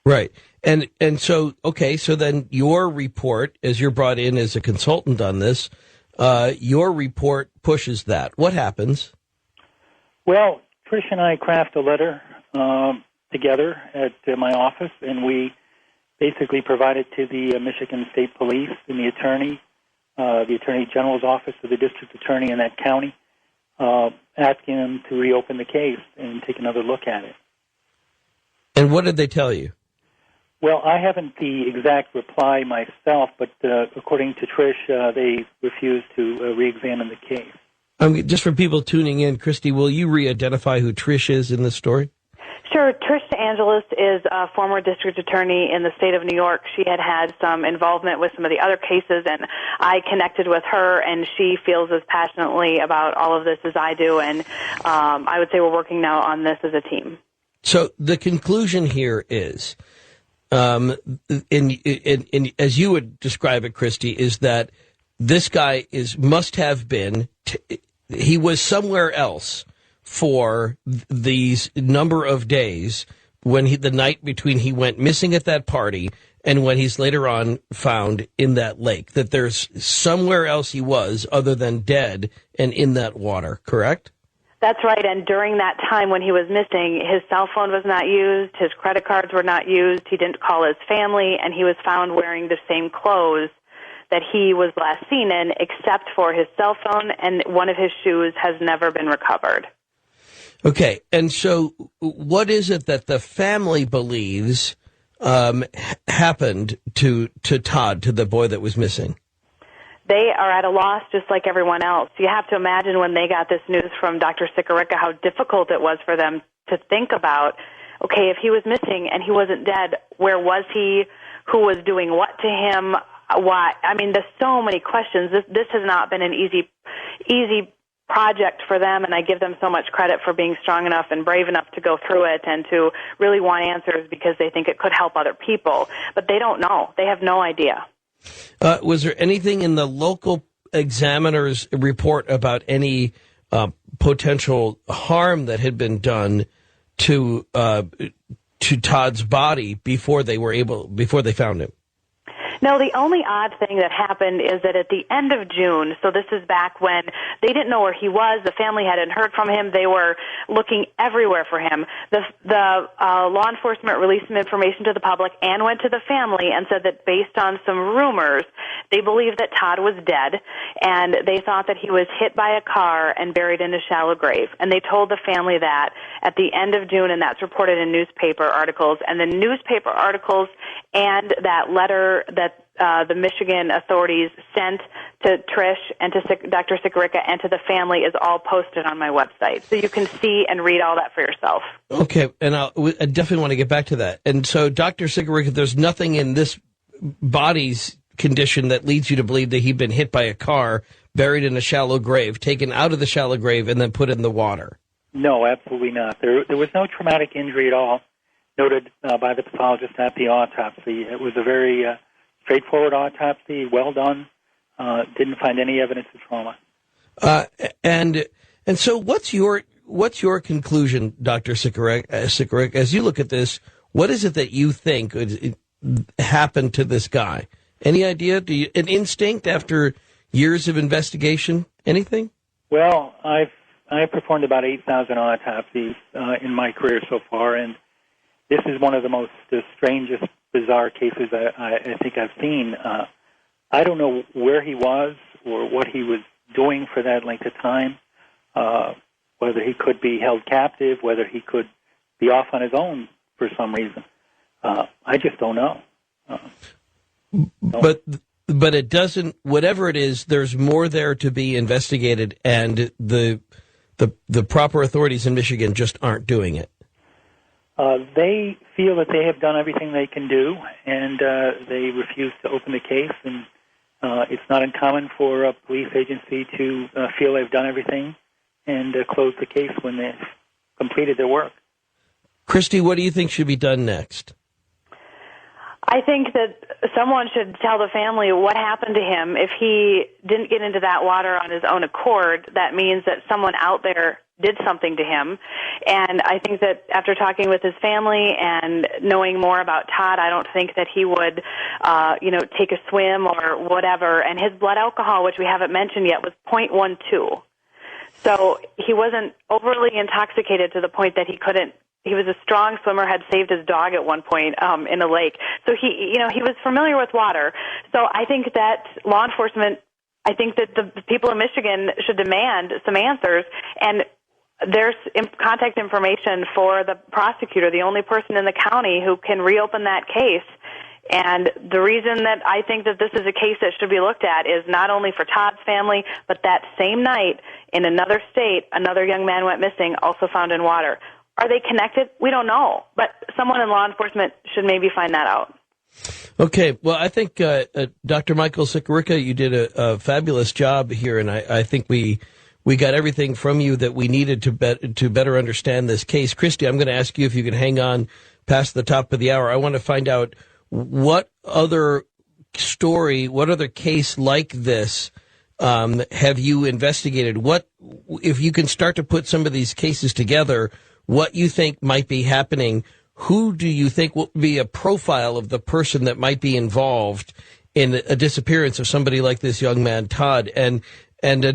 Right. And so, okay, so then your report, as you're brought in as a consultant on this, your report pushes that. What happens? Well, Trish and I craft a letter together at my office, and we basically provide it to the Michigan State Police and the Attorney General's office of the district attorney in that county, asking them to reopen the case and take another look at it. And what did they tell you? Well, I haven't the exact reply myself, but according to Trish, they refused to re-examine the case. Just for people tuning in, Christy, will you re-identify who Trish is in this story? Sure. Trish DeAngelis is a former district attorney in the state of New York. She had some involvement with some of the other cases, and I connected with her, and she feels as passionately about all of this as I do, and I would say we're working now on this as a team. So the conclusion here is, as you would describe it, Christy, is that this guy must have been, he was somewhere else for these number of days when the night between he went missing at that party and when he's later on found in that lake, that there's somewhere else he was other than dead and in that water, correct? That's right, and during that time when he was missing, his cell phone was not used, his credit cards were not used, he didn't call his family, and he was found wearing the same clothes that he was last seen in, except for his cell phone, and one of his shoes has never been recovered. Okay, and so what is it that the family believes happened to Todd, to the boy that was missing? They are at a loss just like everyone else. You have to imagine when they got this news from Dr. Sikorica how difficult it was for them to think about, okay, if he was missing and he wasn't dead, where was he? Who was doing what to him? Why? I mean, there's so many questions. This has not been an easy project for them, and I give them so much credit for being strong enough and brave enough to go through it and to really want answers because they think it could help other people. But they don't know. They have no idea. Was there anything in the local examiner's report about any potential harm that had been done to Todd's body before they found him? No, the only odd thing that happened is that at the end of June, so this is back when they didn't know where he was, the family hadn't heard from him, they were looking everywhere for him. The law enforcement released some information to the public and went to the family and said that based on some rumors, they believed that Todd was dead, and they thought that he was hit by a car and buried in a shallow grave. And they told the family that at the end of June, and that's reported in newspaper articles. And the newspaper articles and that letter that the Michigan authorities sent to Trish and to Dr. Sikorica and to the family is all posted on my website. So you can see and read all that for yourself. Okay, and I definitely want to get back to that. And so, Dr. Sikorica, there's nothing in this body's condition that leads you to believe that he'd been hit by a car, buried in a shallow grave, taken out of the shallow grave, and then put in the water? No, absolutely not. There was no traumatic injury at all noted by the pathologist at the autopsy. It was a very straightforward autopsy, well done. Didn't find any evidence of trauma. And so, what's your conclusion, Dr. Sikorica, as you look at this? What is it that you think happened to this guy? Any idea? An instinct after years of investigation? Anything? Well, I've performed about 8,000 autopsies in my career so far, and this is one of the strangest, bizarre cases I think I've seen. I don't know where he was or what he was doing for that length of time, whether he could be held captive, whether he could be off on his own for some reason. I just don't know. But it doesn't. Whatever it is, there's more there to be investigated, and the proper authorities in Michigan just aren't doing it. They feel that they have done everything they can do, and they refuse to open the case. And it's not uncommon for a police agency to feel they've done everything and close the case when they've completed their work. Christy, what do you think should be done next? I think that someone should tell the family what happened to him. If he didn't get into that water on his own accord, that means that someone out there did something to him. And I think that after talking with his family and knowing more about Todd, I don't think that he would, take a swim or whatever. And his blood alcohol, which we haven't mentioned yet, was 0.12. So he wasn't overly intoxicated to the point that he couldn't. He was a strong swimmer, had saved his dog at one point in a lake. So he was familiar with water. So I think that law enforcement, I think that the people in Michigan should demand some answers. And there's contact information for the prosecutor, the only person in the county who can reopen that case. And the reason that I think that this is a case that should be looked at is not only for Todd's family, but that same night in another state, another young man went missing, also found in water. Are they connected? We don't know, but someone in law enforcement should maybe find that out. Okay, well, I think Dr. Michael Sikorica, you did a fabulous job here, and I think we got everything from you that we needed to better understand this case. Christy, I'm going to ask you if you can hang on past the top of the hour. I want to find out what other story, what other case like this have you investigated? What, if you can start to put some of these cases together, what you think might be happening? Who do you think will be a profile of the person that might be involved in a disappearance of somebody like this young man, Todd? And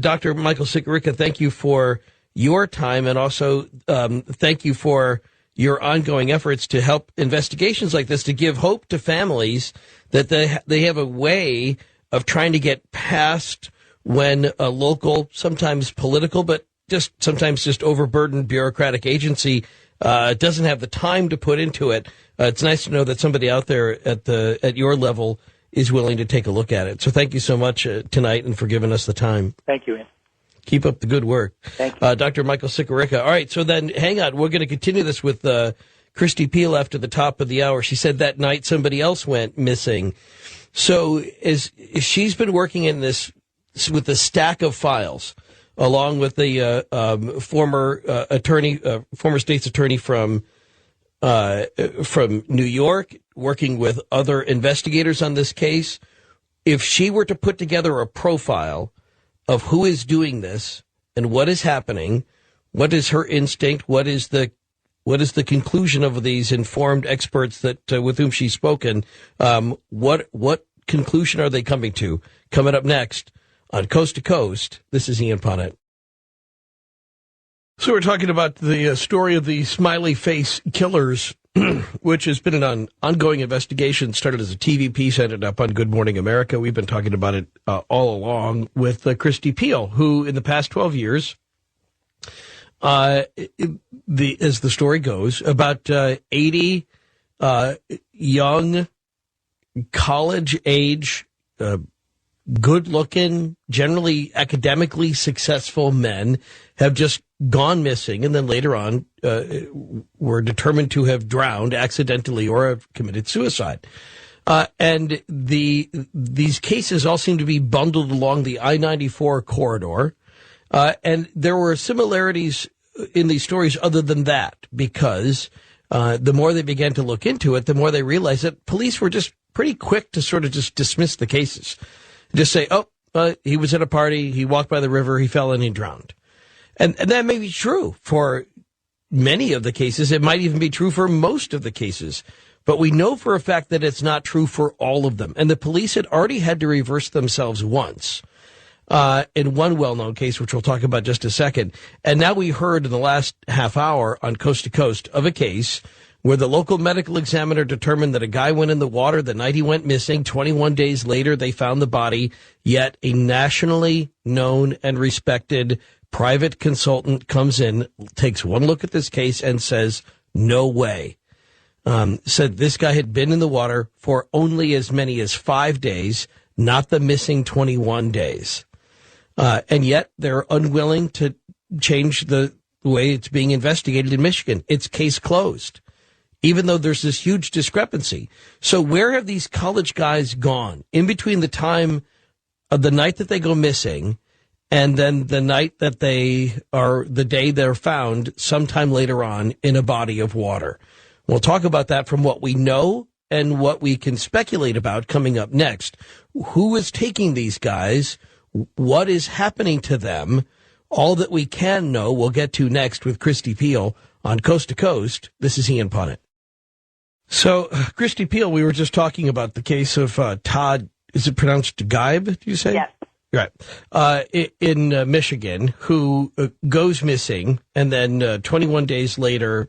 Dr. Michael Sikorica, thank you for your time, and also thank you for your ongoing efforts to help investigations like this, to give hope to families that they have a way of trying to get past when a local, sometimes political, but sometimes just overburdened bureaucratic agency doesn't have the time to put into it. It's nice to know that somebody out there at your level is willing to take a look at it. So thank you so much tonight, and for giving us the time. Thank you, Ian. Keep up the good work. Thank you. Dr. Michael Sikorica. All right, so then hang on. We're going to continue this with Christy Peel after the top of the hour. She said that night somebody else went missing. So as she's been working in this with a stack of files, along with the former state's attorney from New York, working with other investigators on this case. If she were to put together a profile of who is doing this and what is happening, what is her instinct, what is the conclusion of these informed experts that with whom she's spoken, what conclusion are they coming to? Coming up next on Coast to Coast, this is Ian Punnett. So we're talking about the story of the Smiley Face Killers, which has been an ongoing investigation. Started as a TV piece, ended up on Good Morning America. We've been talking about it all along with Christy Peel, who in the past 12 years, as the story goes, about 80 young, college-age, good-looking, generally academically successful men have just gone missing, and then later on were determined to have drowned accidentally or have committed suicide. And these cases all seem to be bundled along the I-94 corridor. And there were similarities in these stories other than that, because the more they began to look into it, the more they realized that police were just pretty quick to sort of just dismiss the cases. Just say, he was at a party, he walked by the river, he fell and he drowned. And that may be true for many of the cases. It might even be true for most of the cases. But we know for a fact that it's not true for all of them. And the police had already had to reverse themselves once in one well-known case, which we'll talk about just a second. And now we heard in the last half hour on Coast to Coast of a case where the local medical examiner determined that a guy went in the water the night he went missing. 21 days later, they found the body, yet a nationally known and respected private consultant comes in, takes one look at this case and says, no way. Said this guy had been in the water for only as many as 5 days, not the missing 21 days. And yet they're unwilling to change the way it's being investigated in Michigan. It's case closed, even though there's this huge discrepancy. So where have these college guys gone in between the time of the night that they go missing and then the night that the day they're found sometime later on in a body of water? We'll talk about that from what we know and what we can speculate about coming up next. Who is taking these guys? What is happening to them? All that we can know we'll get to next with Christy Peel on Coast to Coast. This is Ian Punnett. So, Christy Peel, we were just talking about the case of Todd, is it pronounced Geib, do you say? Yes. Right. In Michigan, who goes missing, and then 21 days later,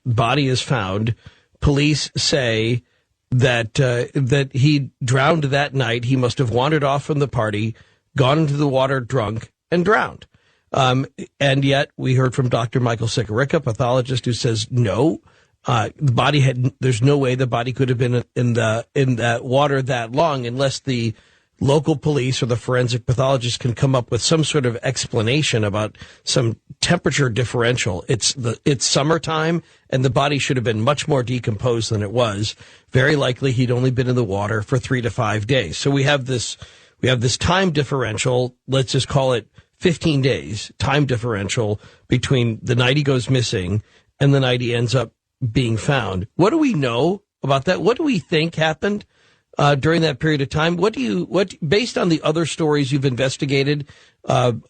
body is found. Police say that he drowned that night. He must have wandered off from the party, gone into the water drunk, and drowned. And yet, we heard from Dr. Michael Sikorica, pathologist, who says no. The body there's no way the body could have been in that water that long unless the local police or the forensic pathologist can come up with some sort of explanation about some temperature differential. It's summertime and the body should have been much more decomposed than it was. Very likely he'd only been in the water for 3 to 5 days. So we have this time differential. Let's just call it 15 days time differential between the night he goes missing and the night he ends up being found. What do we know about that? What do we think happened during that period of time? What based on the other stories you've investigated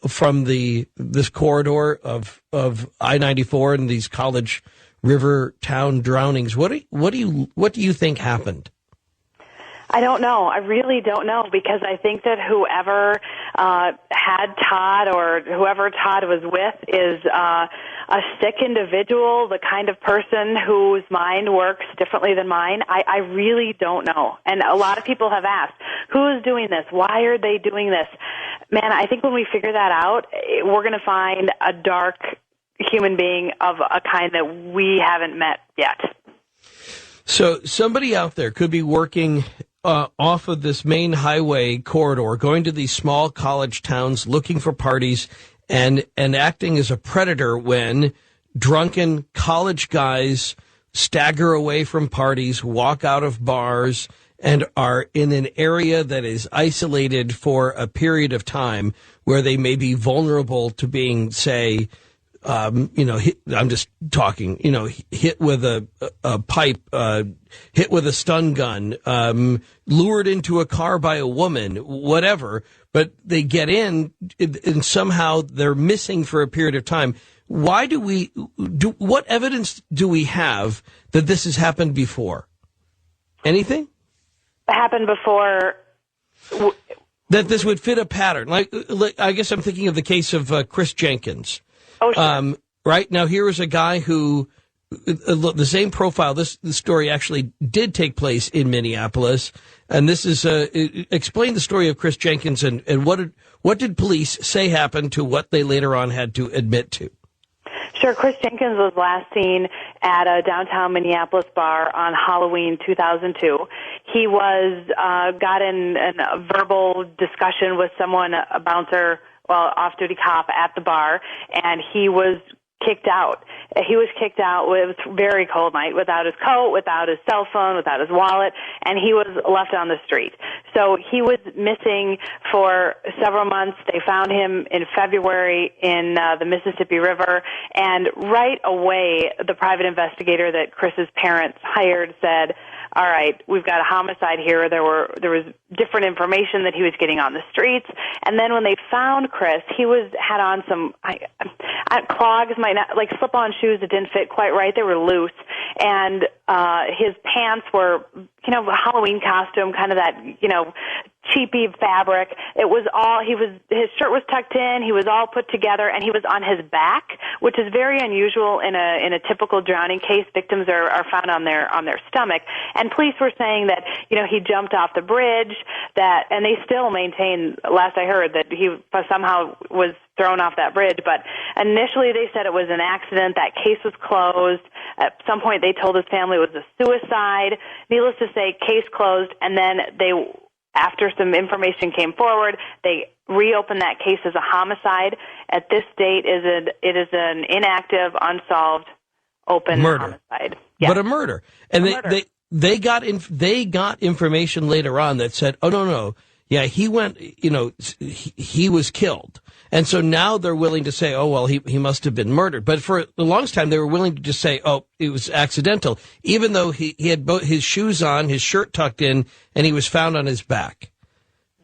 from this corridor of I-94 and these college river town drownings? What do you think happened? I don't know. I really don't know, because I think that whoever had Todd or whoever Todd was with is a sick individual, the kind of person whose mind works differently than mine. I really don't know. And a lot of people have asked, who is doing this? Why are they doing this? Man, I think when we figure that out, we're going to find a dark human being of a kind that we haven't met yet. So somebody out there could be working off of this main highway corridor, going to these small college towns, looking for parties, and acting as a predator when drunken college guys stagger away from parties, walk out of bars, and are in an area that is isolated for a period of time where they may be vulnerable to being, say, I'm just talking, hit with a pipe, hit with a stun gun, lured into a car by a woman, whatever, but they get in and somehow they're missing for a period of time. Why what evidence do we have that this has happened before? Anything? Happened before that this would fit a pattern. Like I guess I'm thinking of the case of Chris Jenkins. Oh, sure. Right now, here is a guy who the same profile. This story actually did take place in Minneapolis, and this is explain the story of Chris Jenkins and what did police say happened to what they later on had to admit to. Sure. Chris Jenkins was last seen at a downtown Minneapolis bar on Halloween 2002. He was got in a verbal discussion with someone, a bouncer, off-duty cop at the bar, and he was kicked out. He was kicked out. It was a very cold night, without his coat, without his cell phone, without his wallet, and he was left on the street. So he was missing for several months. They found him in February in the Mississippi River, and right away, the private investigator that Chris's parents hired said, all right, we've got a homicide here. There was different information that he was getting on the streets. And then when they found Chris, he had on some clogs, like slip-on shoes that didn't fit quite right. They were loose. And his pants were, a Halloween costume, kind of that, cheapy fabric. It was all, his shirt was tucked in, he was all put together, and he was on his back, which is very unusual in a typical drowning case. Victims are found on their stomach. And police were saying that, he jumped off the bridge, and they still maintain, last I heard, that he somehow was thrown off that bridge. But initially they said it was an accident. That case was closed. At some point they told his family it was a suicide. Needless to say, case closed, and then after some information came forward, they reopened that case as a homicide. At this date, it is an inactive, unsolved, open murder. Homicide. Yes. But a murder. And they got information later on that said, oh, no, yeah, he went, he was killed. And so now they're willing to say, oh, well, he must have been murdered. But for the longest time, they were willing to just say, oh, it was accidental, even though he had both his shoes on, his shirt tucked in, and he was found on his back.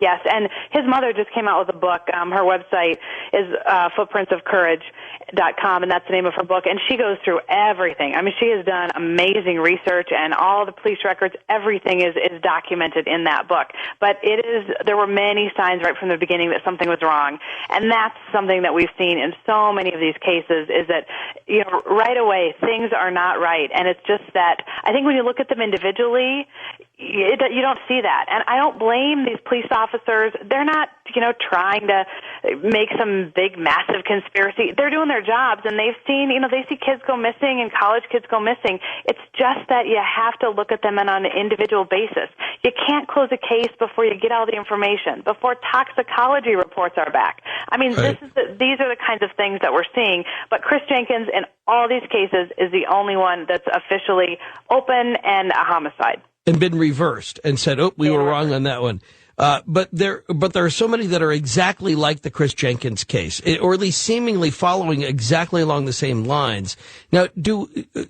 Yes, and his mother just came out with a book. Her website is footprintsofcourage.com, and that's the name of her book. And she goes through everything. I mean, she has done amazing research, and all the police records, everything is documented in that book. But there were many signs right from the beginning that something was wrong. And that's something that we've seen in so many of these cases, is that, right away, things are not right. And it's just that, I think when you look at them individually, you don't see that. And I don't blame these police officers. They're not, trying to make some big, massive conspiracy. They're doing their jobs, and they've seen, they see kids go missing and college kids go missing. It's just that you have to look at them on an individual basis. You can't close a case before you get all the information, before toxicology reports are back. I mean, right. These are the kinds of things that we're seeing. But Chris Jenkins, in all these cases, is the only one that's officially open and a homicide. And been reversed and said, oh, we were wrong on that one. But there are so many that are exactly like the Chris Jenkins case, or at least seemingly following exactly along the same lines. Now,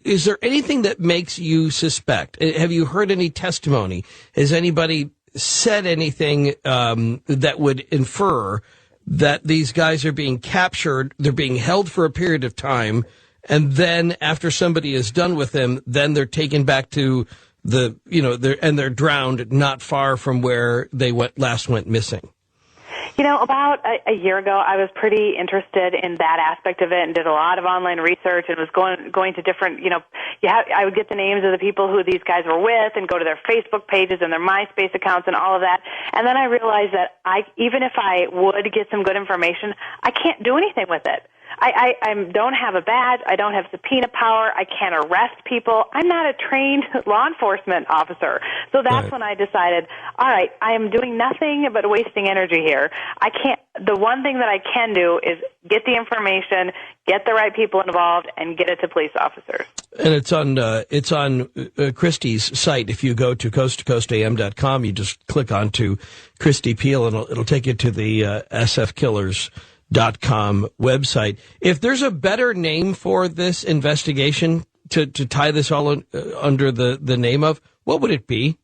is there anything that makes you suspect? Have you heard any testimony? Has anybody said anything that would infer that these guys are being captured, they're being held for a period of time, and then after somebody is done with them, then they're taken back to they're drowned not far from where they last went missing? About a year ago, I was pretty interested in that aspect of it and did a lot of online research and was going to different, I would get the names of the people who these guys were with and go to their Facebook pages and their MySpace accounts and all of that. And then I realized that even if I would get some good information, I can't do anything with it. I don't have a badge. I don't have subpoena power. I can't arrest people. I'm not a trained law enforcement officer. So that's right. when I decided, all right, I am doing nothing but wasting energy here. The one thing that I can do is get the information, get the right people involved, and get it to police officers. And it's on Christie's site. If you go to coasttocoastam.com, you just click onto Christy Peel, and it'll take you to the sfkillers.com website. If there's a better name for this investigation to tie this all under the name of, what would it be?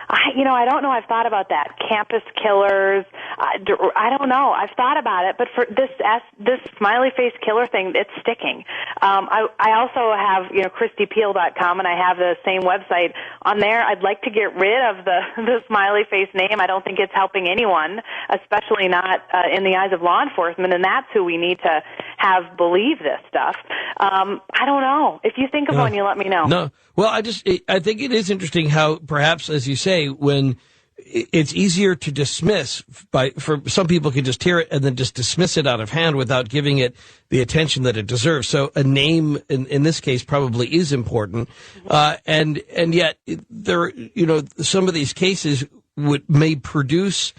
I don't know. I've thought about that. Campus killers. I don't know. I've thought about it, but for this Smiley Face Killer thing, it's sticking. I also have, ChristyPeel.com, and I have the same website on there. I'd like to get rid of the Smiley Face name. I don't think it's helping anyone, especially not in the eyes of law enforcement, and that's who we need to have believe this stuff. I don't know. If you think of one, you let me know. No. Well, I think it is interesting how perhaps, as you say, when it's easier to dismiss for some people can just hear it and then just dismiss it out of hand without giving it the attention that it deserves. So a name in this case probably is important. And yet there, some of these cases may produce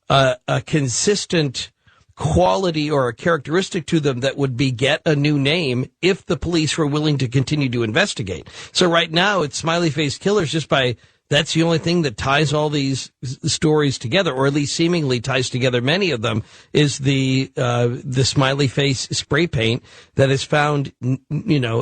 a consistent quality or a characteristic to them that would beget a new name if the police were willing to continue to investigate. So right now it's Smiley Face Killers that's the only thing that ties all these stories together, or at least seemingly ties together many of them, is the smiley face spray paint that is found,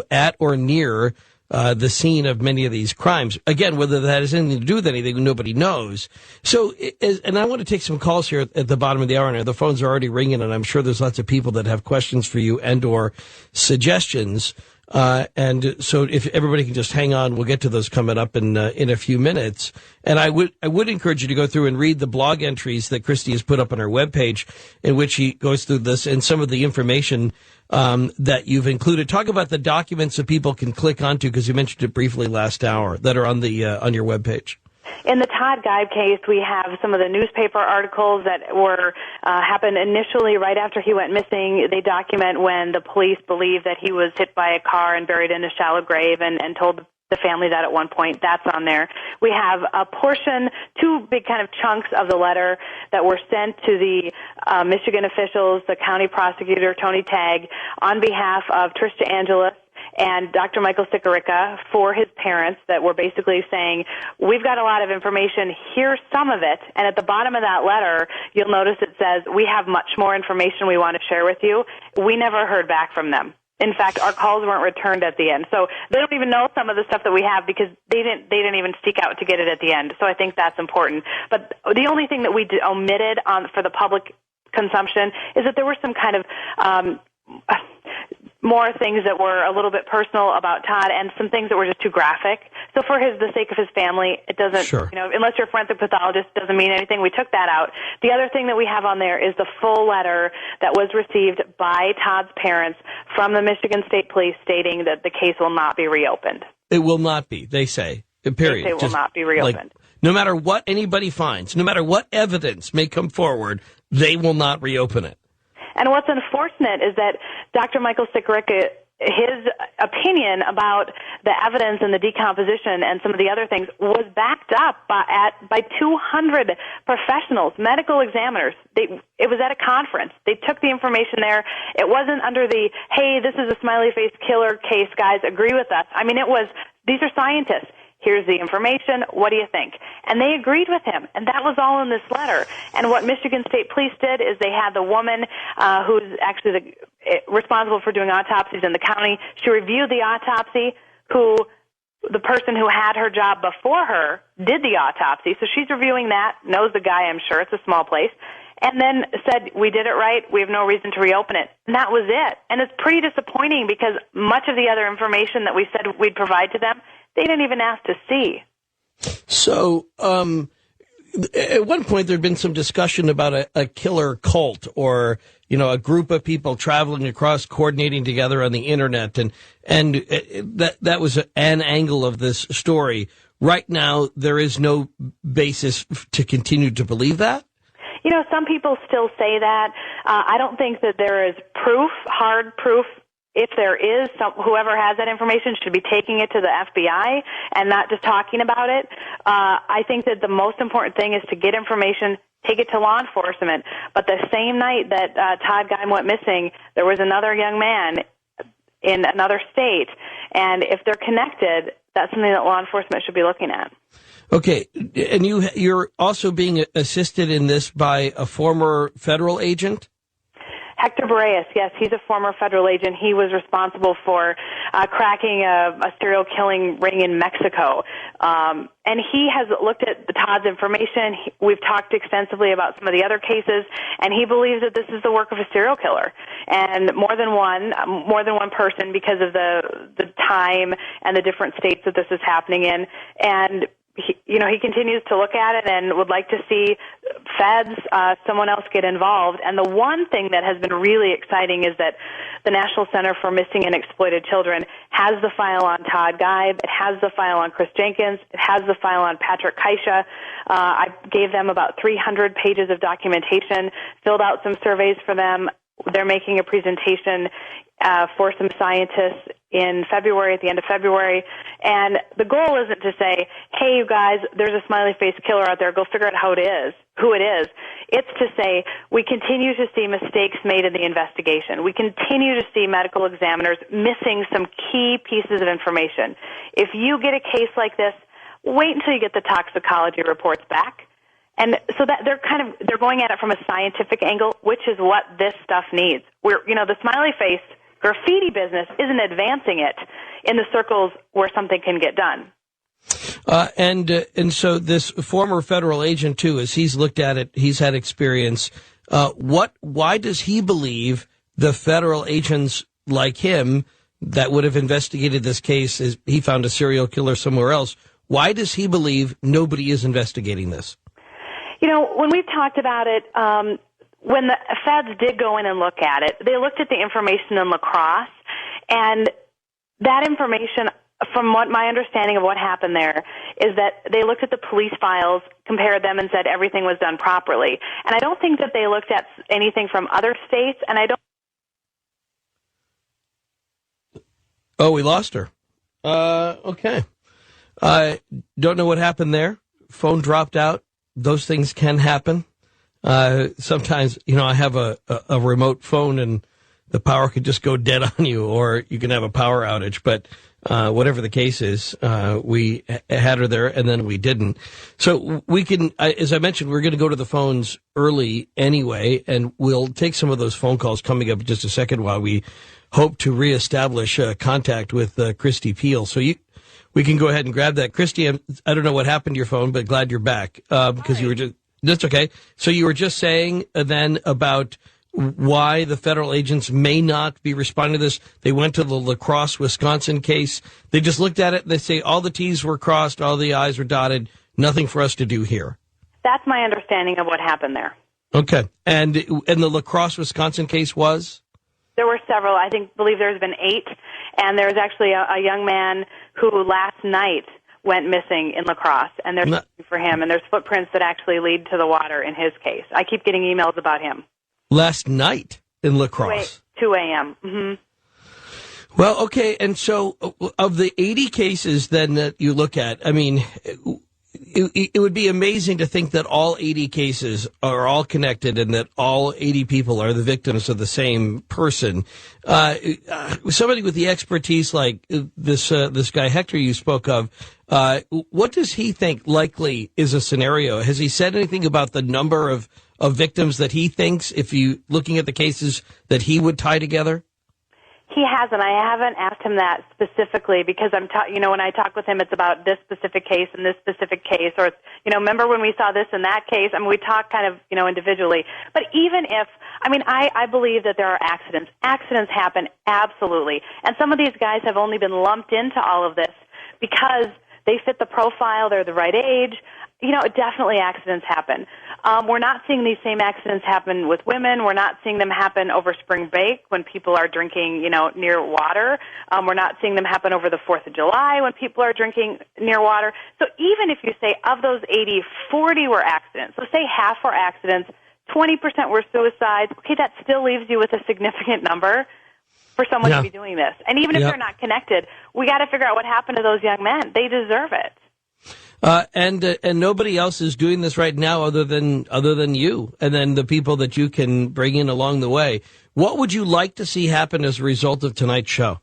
at or near the scene of many of these crimes. Again, whether that has anything to do with anything, nobody knows. So, and I want to take some calls here at the bottom of the hour now. The phones are already ringing, and I'm sure there's lots of people that have questions for you and or suggestions. And so if everybody can just hang on, we'll get to those coming up in a few minutes. And I would encourage you to go through and read the blog entries that Christy has put up on her webpage, in which she goes through this and some of the information that you've included. Talk about the documents that people can click onto, because you mentioned it briefly last hour, that are on your webpage. In the Todd Geib case, we have some of the newspaper articles that were happened initially right after he went missing. They document when the police believed that he was hit by a car and buried in a shallow grave, and told the family that at one point. That's on there. We have a portion, two big kind of chunks of the letter that were sent to the Michigan officials, the county prosecutor, Tony Tagg, on behalf of Trista Angeles and Dr. Michael Sikorica for his parents, that were basically saying, we've got a lot of information, here's some of it. And at the bottom of that letter, you'll notice it says, we have much more information we want to share with you. We never heard back from them. In fact, our calls weren't returned at the end. So they don't even know some of the stuff that we have, because they didn't even seek out to get it at the end. So I think that's important. But the only thing that we omitted for the public consumption is that there were some kind of more things that were a little bit personal about Todd, and some things that were just too graphic. So for the sake of his family, it doesn't, sure. Unless you're a forensic pathologist, it doesn't mean anything. We took that out. The other thing that we have on there is the full letter that was received by Todd's parents from the Michigan State Police, stating that the case will not be reopened. It will not be, they say. Period. They say it will not be reopened. No matter what anybody finds, no matter what evidence may come forward, they will not reopen it. And what's unfortunate is that Dr. Michael Sikorica, his opinion about the evidence and the decomposition and some of the other things was backed up by 200 professionals, medical examiners. It was at a conference. They took the information there. It wasn't under the, hey, this is a Smiley Face Killer case, guys, agree with us. I mean, it was, these are scientists. Here's the information. What do you think? And they agreed with him, and that was all in this letter. And what Michigan State Police did is they had the woman who's actually responsible for doing autopsies in the county. She reviewed the autopsy. The person who had her job before her did the autopsy, so she's reviewing that, knows the guy, I'm sure. It's a small place. And then said, we did it right, we have no reason to reopen it. And that was it. And it's pretty disappointing, because much of the other information that we said we'd provide to them, they didn't even ask to see. So, at one point there'd been some discussion about a killer cult, or, a group of people traveling across, coordinating together on the internet. And that was an angle of this story. Right now, there is no basis to continue to believe that. Some people still say that. I don't think that there is hard proof. If there is, whoever has that information should be taking it to the FBI and not just talking about it. I think that the most important thing is to get information, take it to law enforcement. But the same night that Todd Geib went missing, there was another young man in another state. And if they're connected, that's something that law enforcement should be looking at. Okay, and you're also being assisted in this by a former federal agent? Hector Boreas, yes, he's a former federal agent. He was responsible for cracking a serial killing ring in Mexico. And he has looked at the Todd's information. We've talked extensively about some of the other cases, and he believes that this is the work of a serial killer. And more than one person, because of the time and the different states that this is happening in. And he continues to look at it and would like to see feds, someone else get involved. And the one thing that has been really exciting is that the National Center for Missing and Exploited Children has the file on Todd Geib. It has the file on Chris Jenkins. It has the file on Patrick Kaisha. I gave them about 300 pages of documentation, filled out some surveys for them. They're making a presentation for some scientists in February, at the end of February. And the goal isn't to say, hey, you guys, there's a smiley face killer out there. Go figure out who it is. It's to say we continue to see mistakes made in the investigation. We continue to see medical examiners missing some key pieces of information. If you get a case like this, wait until you get the toxicology reports back. And so that they're going at it from a scientific angle, which is what this stuff needs. The smiley face graffiti business isn't advancing it in the circles where something can get done. And so this former federal agent too, as he's looked at it, he's had experience. Why does he believe the federal agents like him that would have investigated this case, as he found a serial killer somewhere else? Why does he believe nobody is investigating this? When we've talked about it, when the feds did go in and look at it, they looked at the information in La Crosse, and that information, from what my understanding of what happened there, is that they looked at the police files, compared them, and said everything was done properly. And I don't think that they looked at anything from other states, and I don't... Oh, we lost her. Okay. Don't know what happened there. Phone dropped out. Those things can happen. Sometimes, I have a remote phone and the power could just go dead on you, or you can have a power outage. But whatever the case is, we had her there and then we didn't. So we can, as I mentioned, we're going to go to the phones early anyway, and we'll take some of those phone calls coming up in just a second while we hope to reestablish contact with Christy Peel. So we can go ahead and grab that. Christy, I don't know what happened to your phone, but glad you're back, because you were just, that's okay. So you were just saying then about why the federal agents may not be responding to this. They went to the La Crosse, Wisconsin case. They just looked at it. They say all the T's were crossed, all the I's were dotted. Nothing for us to do here. That's my understanding of what happened there. Okay. And the La Crosse, Wisconsin case was? There were several. Believe there's been 8. And there's actually a young man who last night went missing in La Crosse, and they're looking for him. And there's footprints that actually lead to the water in his case. I keep getting emails about him. Last night in La Crosse? 2 a.m. Mm-hmm. Well, okay. And so of the 80 cases then that you look at, I mean, it would be amazing to think that all 80 cases are all connected and that all 80 people are the victims of the same person. Somebody with the expertise like this guy Hector you spoke of, what does he think likely is a scenario? Has he said anything about the number of victims that he thinks, if you looking at the cases that he would tie together? He hasn't. I haven't asked him that specifically because when I talk with him, it's about this specific case and this specific case, or remember when we saw this and that case? I mean, we talk kind of, individually. But even if, I believe that there are accidents. Accidents happen, absolutely. And some of these guys have only been lumped into all of this because they fit the profile, they're the right age. Definitely accidents happen. We're not seeing these same accidents happen with women. We're not seeing them happen over spring break when people are drinking, near water. We're not seeing them happen over the 4th of July when people are drinking near water. So even if you say of those 80, 40 were accidents, so say half were accidents, 20% were suicides, okay, that still leaves you with a significant number for someone to be doing this. And even if they're not connected, we got to figure out what happened to those young men. They deserve it. And nobody else is doing this right now other than you, and then the people that you can bring in along the way. What would you like to see happen as a result of tonight's show?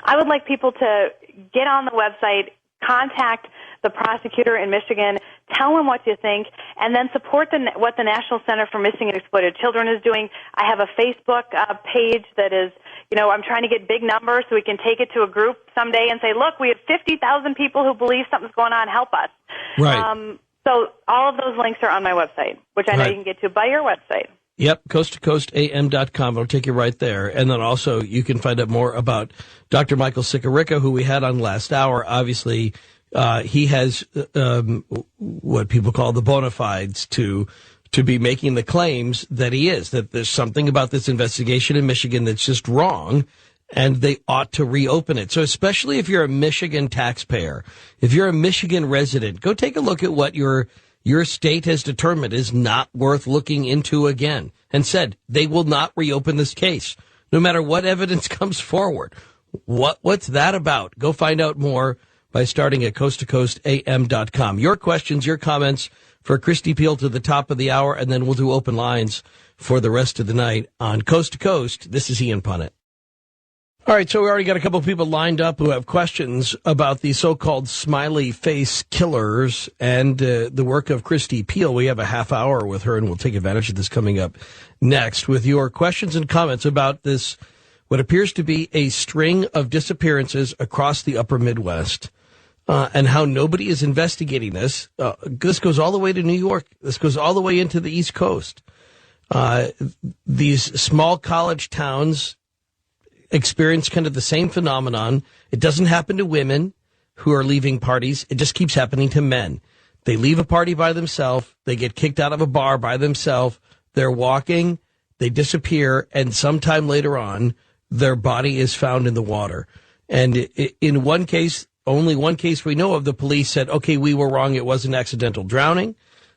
I would like people to get on the website, contact the prosecutor in Michigan, tell him what you think, and then support what the National Center for Missing and Exploited Children is doing. I have a Facebook page that is, I'm trying to get big numbers so we can take it to a group someday and say, look, we have 50,000 people who believe something's going on. Help us. Right. So all of those links are on my website, which I know you can get to by your website. Yep, coasttocoastam.com. It'll take you right there. And then also you can find out more about Dr. Michael Sicarica, who we had on last hour. Obviously, he has what people call the bona fides to be making the claims that he is, that there's something about this investigation in Michigan that's just wrong, and they ought to reopen it. So especially if you're a Michigan taxpayer, if you're a Michigan resident, go take a look at what your state has determined is not worth looking into again, and said they will not reopen this case, no matter what evidence comes forward. What's that about? Go find out more by starting at coasttocoastam.com. Your questions, your comments for Christy Peel to the top of the hour, and then we'll do open lines for the rest of the night on Coast to Coast. This is Ian Punnett. All right, so we already got a couple of people lined up who have questions about the so-called Smiley Face Killers and the work of Christy Peel. We have a half hour with her, and we'll take advantage of this coming up next with your questions and comments about this, what appears to be a string of disappearances across the upper Midwest, and how nobody is investigating this. This goes all the way to New York. This goes all the way into the East Coast. These small college towns experience kind of the same phenomenon. It doesn't happen to women who are leaving parties. It just keeps happening to men. They leave a party by themselves. They get kicked out of a bar by themselves. They're walking. They disappear. And sometime later on, their body is found in the water. And in one case, only one case we know of, the police said, okay, we were wrong. It was an accidental drowning.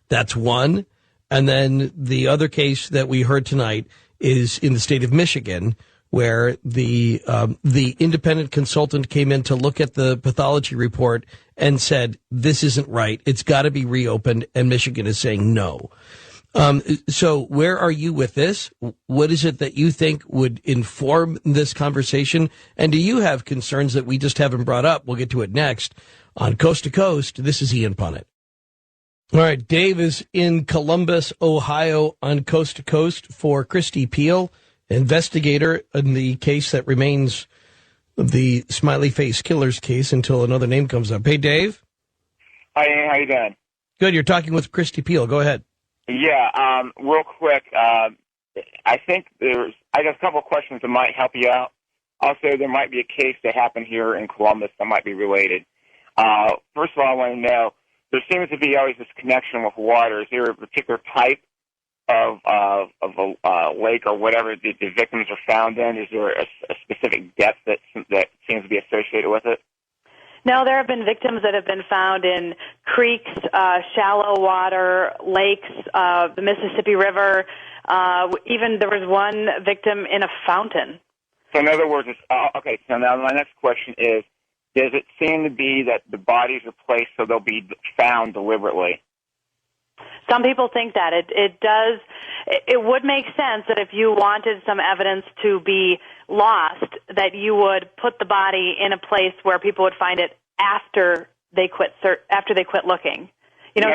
That's one. And then the other case that we heard tonight is in the state of Michigan, where the independent consultant came in to look at the pathology report and said, this isn't right. It's got to be reopened. And Michigan is saying no. So where are you with this? What is it that you think would inform this conversation? And do you have concerns that we just haven't brought up? We'll get to it next on Coast to Coast. This is Ian Punnett. All right. Dave is in Columbus, Ohio on Coast to Coast for Christy Peel, investigator in the case that remains the Smiley Face Killers case until another name comes up. Hey, Dave. Hi, Ian. How you doing? Good. You're talking with Christy Peel. Go ahead. Yeah, real quick, I think I got a couple of questions that might help you out. Also, there might be a case that happened here in Columbus that might be related. First of all, I want to know, there seems to be always this connection with water. Is there a particular type of a lake or whatever the victims are found in? Is there a specific depth that seems to be associated with it? No, there have been victims that have been found in creeks, shallow water, lakes, the Mississippi River. Even there was one victim in a fountain. So in other words, okay, so now my next question is, does it seem to be that the bodies are placed so they'll be found deliberately? Some people think that. It does. It would make sense that if you wanted some evidence to be lost, that you would put the body in a place where people would find it after they quit looking. You know,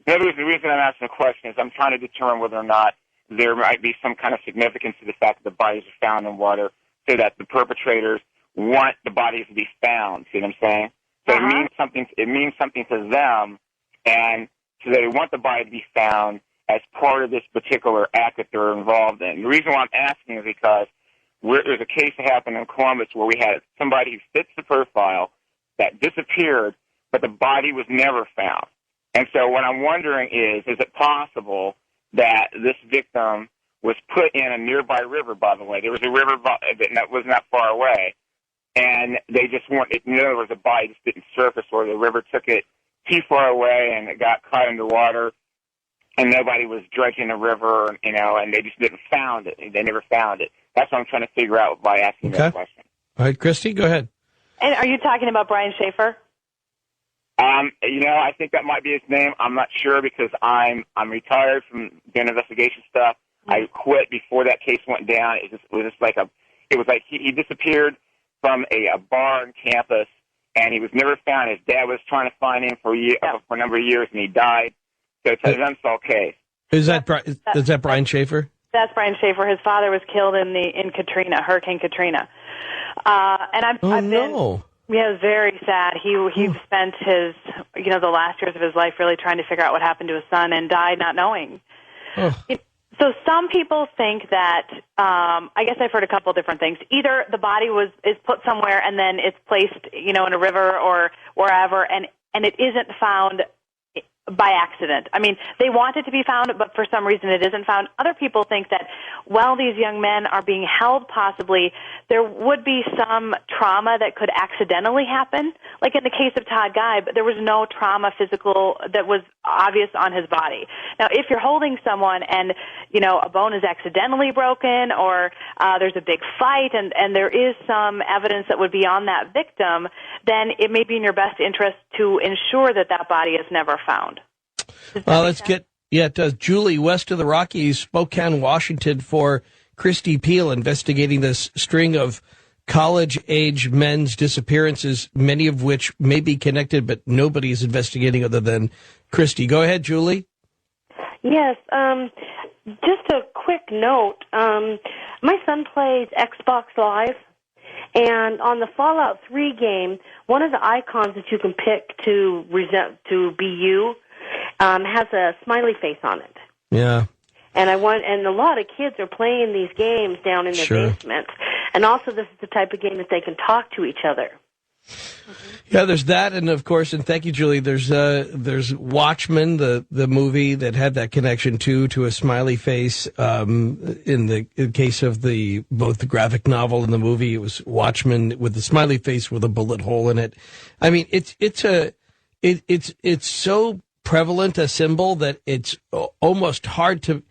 the reason I'm asking the question is I'm trying to determine whether or not there might be some kind of significance to the fact that the bodies are found in water, so that the perpetrators want the bodies to be found. See what I'm saying? So it means something to them, and so they want the body to be found as part of this particular act that they're involved in. The reason why I'm asking is because there's a case that happened in Columbus where we had somebody who fits the profile that disappeared, but the body was never found. And so what I'm wondering is it possible that this victim was put in a nearby river, by the way? There was a river that was not far away, and they just weren't, in other words, the body just didn't surface, or the river took it too far away and it got caught in the water, and nobody was dredging the river, you know, and they just didn't found it. They never found it. That's what I'm trying to figure out by asking that question. All right, Christy, go ahead. And are you talking about Brian Schaefer? You know, I think that might be his name. I'm not sure because I'm retired from doing investigation stuff. I quit before that case went down. It was like he disappeared from a bar on campus, and he was never found. His dad was trying to find him for a number of years, and he died. So it's an unsolved case. Is that Brian Schaefer? That's Brian Schaefer. His father was killed in Katrina, Hurricane Katrina. I've been. Yeah, it was very sad. He spent the last years of his life really trying to figure out what happened to his son and died not knowing. So some people think that, I guess I've heard a couple of different things. Either the body is put somewhere and then it's placed, in a river or wherever, and it isn't found by accident. I mean, they want it to be found, but for some reason it isn't found. Other people think that while these young men are being held, possibly, there would be some trauma that could accidentally happen, like in the case of Todd Guy, but there was no trauma physical that was obvious on his body. Now, if you're holding someone and, a bone is accidentally broken or there's a big fight and there is some evidence that would be on that victim, then it may be in your best interest to ensure that body is never found. Let's get, it does. Julie, west of the Rockies, Spokane, Washington, for Christy Peel, investigating this string of college-age men's disappearances, many of which may be connected, but nobody is investigating other than Christy. Go ahead, Julie. Yes, just a quick note. My son plays Xbox Live, and on the Fallout 3 game, one of the icons that you can pick to be you has a smiley face on it. Yeah. And a lot of kids are playing these games down in the basement. And also, this is the type of game that they can talk to each other. Yeah, there's that, and of course, and thank you, Julie. There's Watchmen, the movie that had that connection to a smiley face. In the case of both the graphic novel and the movie, it was Watchmen with the smiley face with a bullet hole in it. I mean, it's so prevalent a symbol that it's almost hard to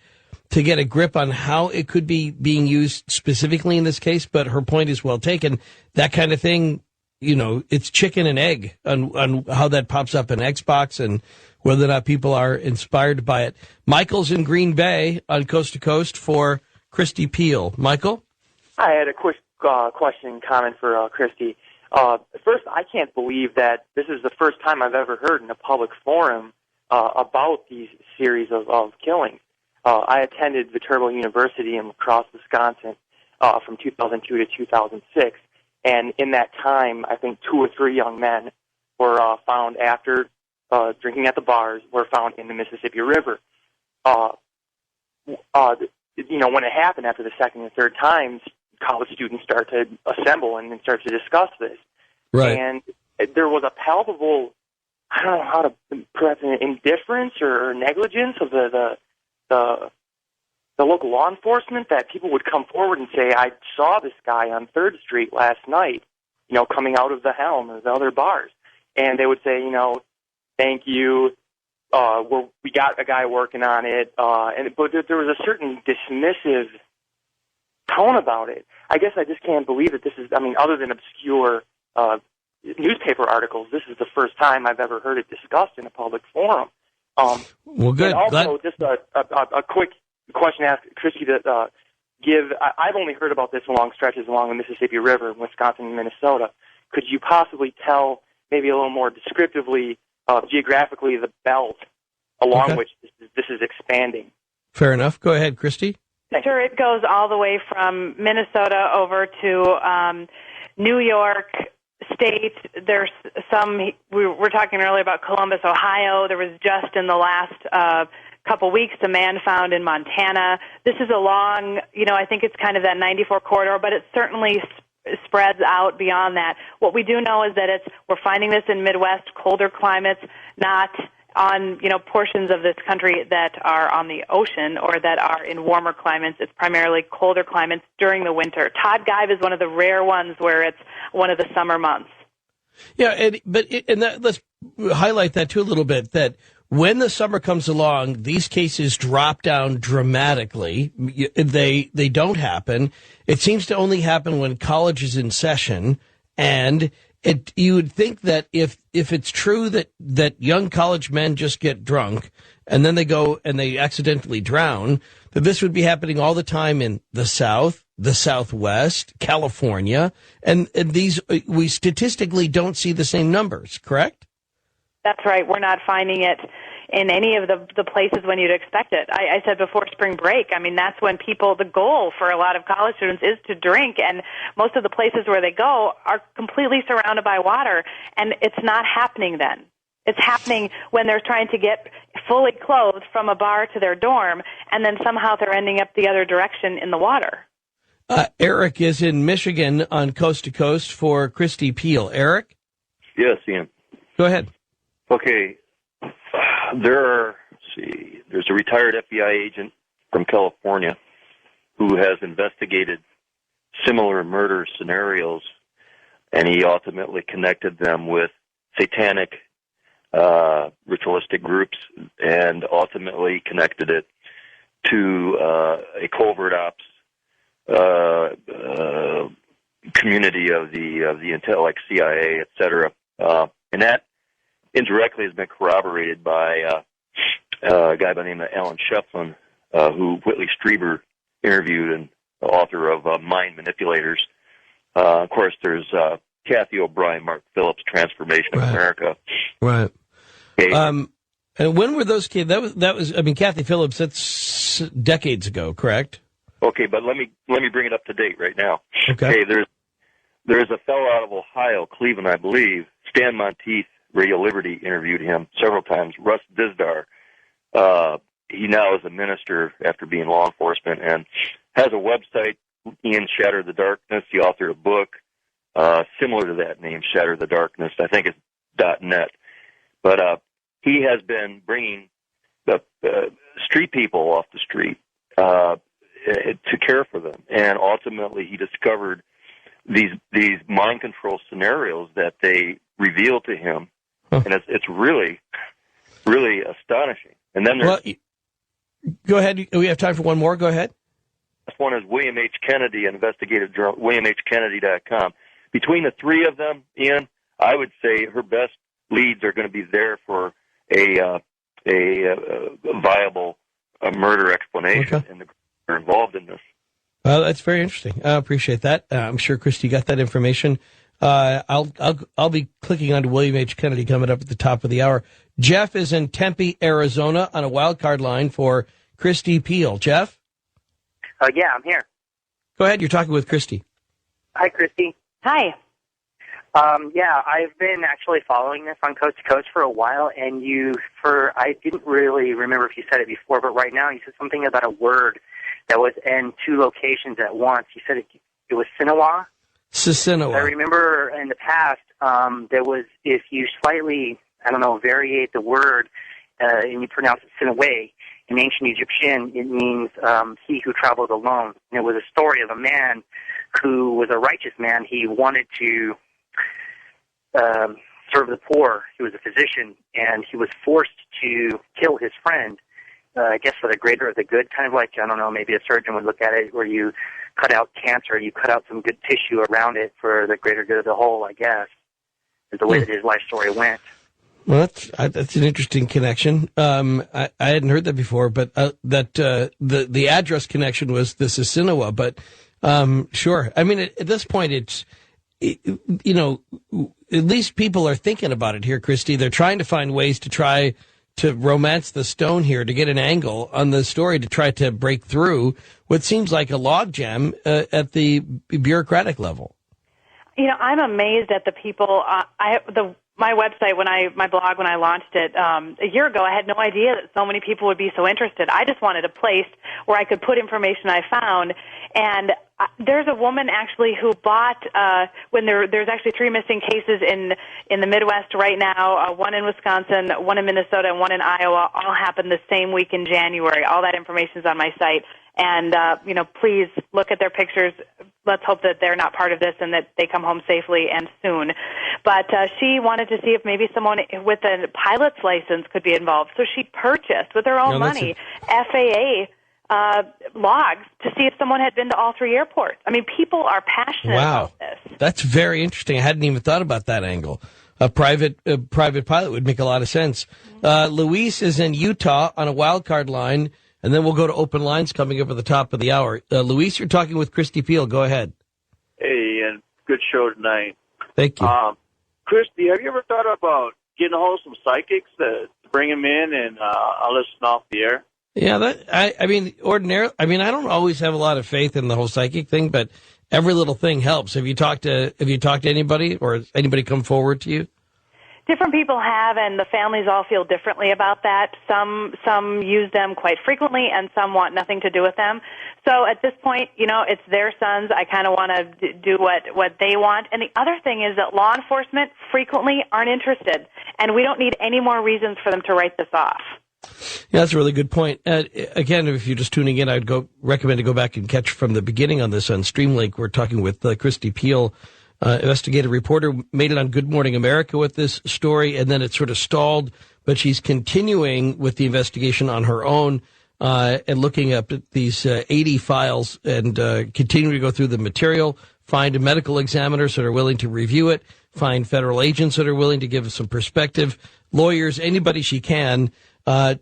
get a grip on how it could be being used specifically in this case. But her point is well taken. That kind of thing. It's chicken and egg on how that pops up in Xbox and whether or not people are inspired by it. Michael's in Green Bay on Coast to Coast for Christy Peel. Michael? I had a quick question, comment for Christy. First, I can't believe that this is the first time I've ever heard in a public forum about these series of killings. I attended Viterbo University in La Crosse, Wisconsin from 2002 to 2006. And in that time, I think 2 or 3 young men were found after drinking at the bars, were found in the Mississippi River. When it happened after the second and third times, college students start to assemble and start to discuss this. Right. And there was a palpable, I don't know how to, perhaps an indifference or negligence of the local law enforcement, that people would come forward and say, I saw this guy on 3rd Street last night, coming out of the Helm or the other bars. And they would say, thank you, we got a guy working on it. But there was a certain dismissive tone about it. I guess I just can't believe that this is, other than obscure newspaper articles, this is the first time I've ever heard it discussed in a public forum. Well, good. And also, just a quick question to ask Christy to give. I've only heard about this along stretches along the Mississippi River in Wisconsin and Minnesota. Could you possibly tell maybe a little more descriptively, geographically, the belt along which this is expanding? Fair enough. Go ahead, Christy. Sure, it goes all the way from Minnesota over to New York State. There's some, we were talking earlier about Columbus, Ohio. There was just in the last couple weeks a man found in Montana. This is along, I think it's kind of that 94 corridor, but it certainly spreads out beyond that. What we do know is that we're finding this in Midwest, colder climates, not on, portions of this country that are on the ocean or that are in warmer climates. It's primarily colder climates during the winter. Todd Guy is one of the rare ones where it's one of the summer months. Yeah, let's highlight that too a little bit, that when the summer comes along, these cases drop down dramatically. They don't happen. It seems to only happen when college is in session, and you would think that if it's true that young college men just get drunk and then they go and they accidentally drown, that this would be happening all the time in the South, the Southwest, California, and these, we statistically don't see the same numbers, correct? That's right. We're not finding it in any of the places when you'd expect it. I said before spring break, I mean, that's when the goal for a lot of college students is to drink, and most of the places where they go are completely surrounded by water, and it's not happening then. It's happening when they're trying to get fully clothed from a bar to their dorm, and then somehow they're ending up the other direction in the water. Eric is in Michigan on Coast to Coast for Christy Peel. Eric? Yes, Ian. Go ahead. Okay. There's a retired FBI agent from California who has investigated similar murder scenarios, and he ultimately connected them with satanic ritualistic groups and ultimately connected it to a covert ops community of the intel, like CIA, et cetera. And that indirectly has been corroborated by a guy by the name of Alan Shefflin, who Whitley Strieber interviewed, and the author of Mind Manipulators. Of course, there's Kathy O'Brien, Mark Phillips' Transformation of America. Right. Okay. And when were those kids? That was. I mean, Kathy Phillips. That's decades ago, correct? Okay, but let me bring it up to date right now. Okay. There's a fellow out of Ohio, Cleveland, I believe. Stan Monteith, Radio Liberty, interviewed him several times. Russ Dizdar. He now is a minister after being law enforcement and has a website, Ian Shatter the Darkness. He authored a book similar to that name, Shatter the Darkness. I think it's .net. But he has been bringing the street people off the street to care for them. And ultimately he discovered these mind control scenarios that they reveal to him. And it's really, really astonishing. And then there's... Go ahead. We have time for one more. Go ahead. This one is William H. Kennedy, investigative journal, WilliamHKennedy.com. Between the three of them, Ian, I would say her best leads are going to be there for a viable murder explanation, and they're involved in this. Well, that's very interesting. I appreciate that. I'm sure Christy got that information. I'll be clicking onto William H. Kennedy coming up at the top of the hour. Jeff is in Tempe, Arizona, on a wild card line for Christy Peel. Jeff? Yeah, I'm here. Go ahead. You're talking with Christy. Hi, Christy. Hi. Yeah, I've been actually following this on Coast to Coast for a while, and I didn't really remember if you said it before, but right now you said something about a word that was in two locations at once. You said it was Sinawa? Sisinawa. I remember in the past, there was, if you slightly, variate the word, and you pronounce it Sinaway, in ancient Egyptian, it means he who travels alone. And it was a story of a man who was a righteous man. He wanted to serve the poor. He was a physician, and he was forced to kill his friend, I guess for the greater of the good, kind of like, maybe a surgeon would look at it where you cut out cancer, you cut out some good tissue around it for the greater good of the whole, I guess, is the way that his life story went. Well, that's an interesting connection. I hadn't heard that before, but the address connection was the Sisinawa, but sure. I mean, at this point, at least people are thinking about it here, Christy. They're trying to find ways to romance the stone here, to get an angle on the story, to try to break through what seems like a logjam at the bureaucratic level. I'm amazed at the people. My website, my blog, when I launched it a year ago, I had no idea that so many people would be so interested. I just wanted a place where I could put information I found. And there's a woman actually who bought when there's actually 3 missing cases in the Midwest right now. One in Wisconsin, one in Minnesota, and one in Iowa. All happened the same week in January. All that information is on my site. And please look at their pictures. Let's hope that they're not part of this and that they come home safely and soon. But she wanted to see if maybe someone with a pilot's license could be involved. So she purchased, with her own money, FAA logs to see if someone had been to all 3 airports. I mean, people are passionate about this. That's very interesting. I hadn't even thought about that angle. a private pilot would make a lot of sense. Luis is in Utah on a wild card line, and then we'll go to open lines coming up at the top of the hour. Luis, you're talking with Christy Peel. Go ahead. Hey, and good show tonight. Thank you. Christy, have you ever thought about getting a hold of some psychics to bring them in and I'll listen off the air? Yeah, I mean, ordinarily, I don't always have a lot of faith in the whole psychic thing, but every little thing helps. Have you talked to anybody, or has anybody come forward to you? Different people have, and the families all feel differently about that. Some use them quite frequently, and some want nothing to do with them. So at this point, it's their sons. I kind of want to do what they want. And the other thing is that law enforcement frequently aren't interested, and we don't need any more reasons for them to write this off. Yeah, that's a really good point. Again, if you're just tuning in, I'd recommend to go back and catch from the beginning on this on Streamlink. We're talking with Christy Peel, investigative reporter, made it on Good Morning America with this story, and then it sort of stalled, but she's continuing with the investigation on her own and looking up at these 80 files and continuing to go through the material, find medical examiners that are willing to review it, find federal agents that are willing to give some perspective, lawyers, anybody she can,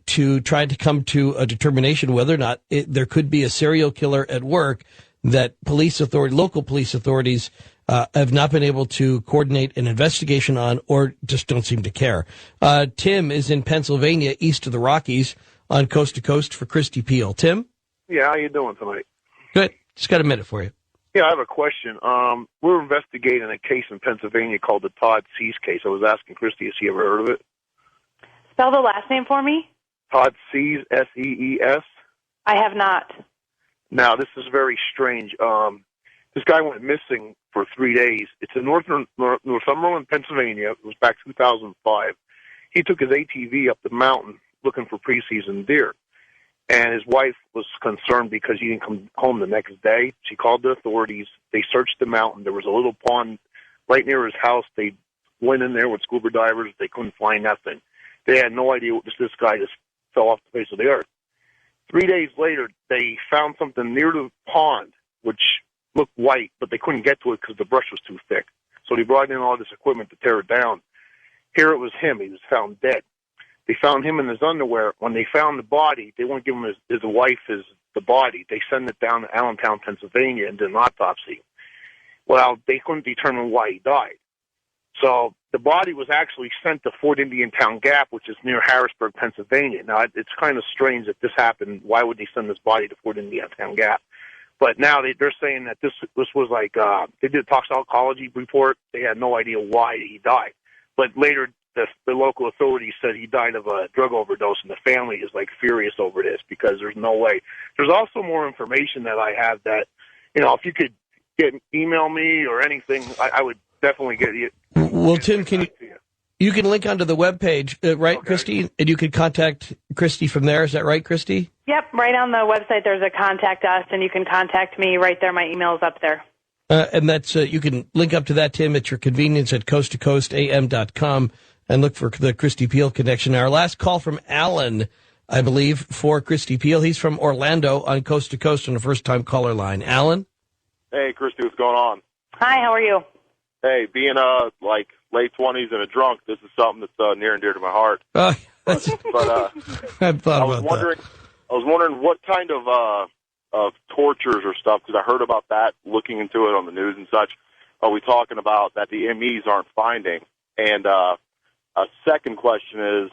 to try to come to a determination whether or not there could be a serial killer at work that local police authorities have not been able to coordinate an investigation on, or just don't seem to care. Tim is in Pennsylvania, east of the Rockies, on Coast to Coast for Christy Peel. Tim? Yeah, how you doing tonight? Good. Just got a minute for you. Yeah, I have a question. We're investigating a case in Pennsylvania called the Todd Sees case. I was asking Christy if she ever heard of it. Spell the last name for me. Todd Sees, S-E-E-S. I have not. Now, this is very strange. This guy went missing for 3 days. It's in Northumberland, Pennsylvania. It was back 2005. He took his ATV up the mountain looking for preseason deer. And his wife was concerned because he didn't come home the next day. She called the authorities. They searched the mountain. There was a little pond right near his house. They went in there with scuba divers. They couldn't find nothing. They had no idea what this guy just fell off the face of the earth. 3 days later, they found something near the pond, which looked white, but they couldn't get to it because the brush was too thick. So they brought in all this equipment to tear it down. Here it was him. He was found dead. They found him in his underwear. When they found the body, they wouldn't give him his wife the body. They sent it down to Allentown, Pennsylvania, and did an autopsy. Well, they couldn't determine why he died. So the body was actually sent to Fort Indian Town Gap, which is near Harrisburg, Pennsylvania. Now, it's kind of strange that this happened. Why would they send this body to Fort Indian Town Gap? But now they're saying that this was like, they did a toxicology report. They had no idea why he died. But later, the local authorities said he died of a drug overdose, and the family is like furious over this because there's no way. There's also more information that I have that, if you could email me or anything, I would definitely get you. Well, Tim, you can link onto the webpage, right, okay, Christy? And you could contact Christy from there. Is that right, Christy? Yep, right on the website there's a contact us, and you can contact me right there. My email is up there. And that's you can link up to that, Tim, at your convenience at coasttocoastam.com and look for the Christy Peel connection. Our last call from Alan, I believe, for Christy Peel. He's from Orlando on Coast to Coast on a first-time caller line. Alan? Hey, Christy, what's going on? Hi, how are you? Hey, being like late 20s and a drunk, this is something that's near and dear to my heart. But I was wondering what kind of tortures or stuff, because I heard about that, looking into it on the news and such, are we talking about that the MEs aren't finding? And a second question is,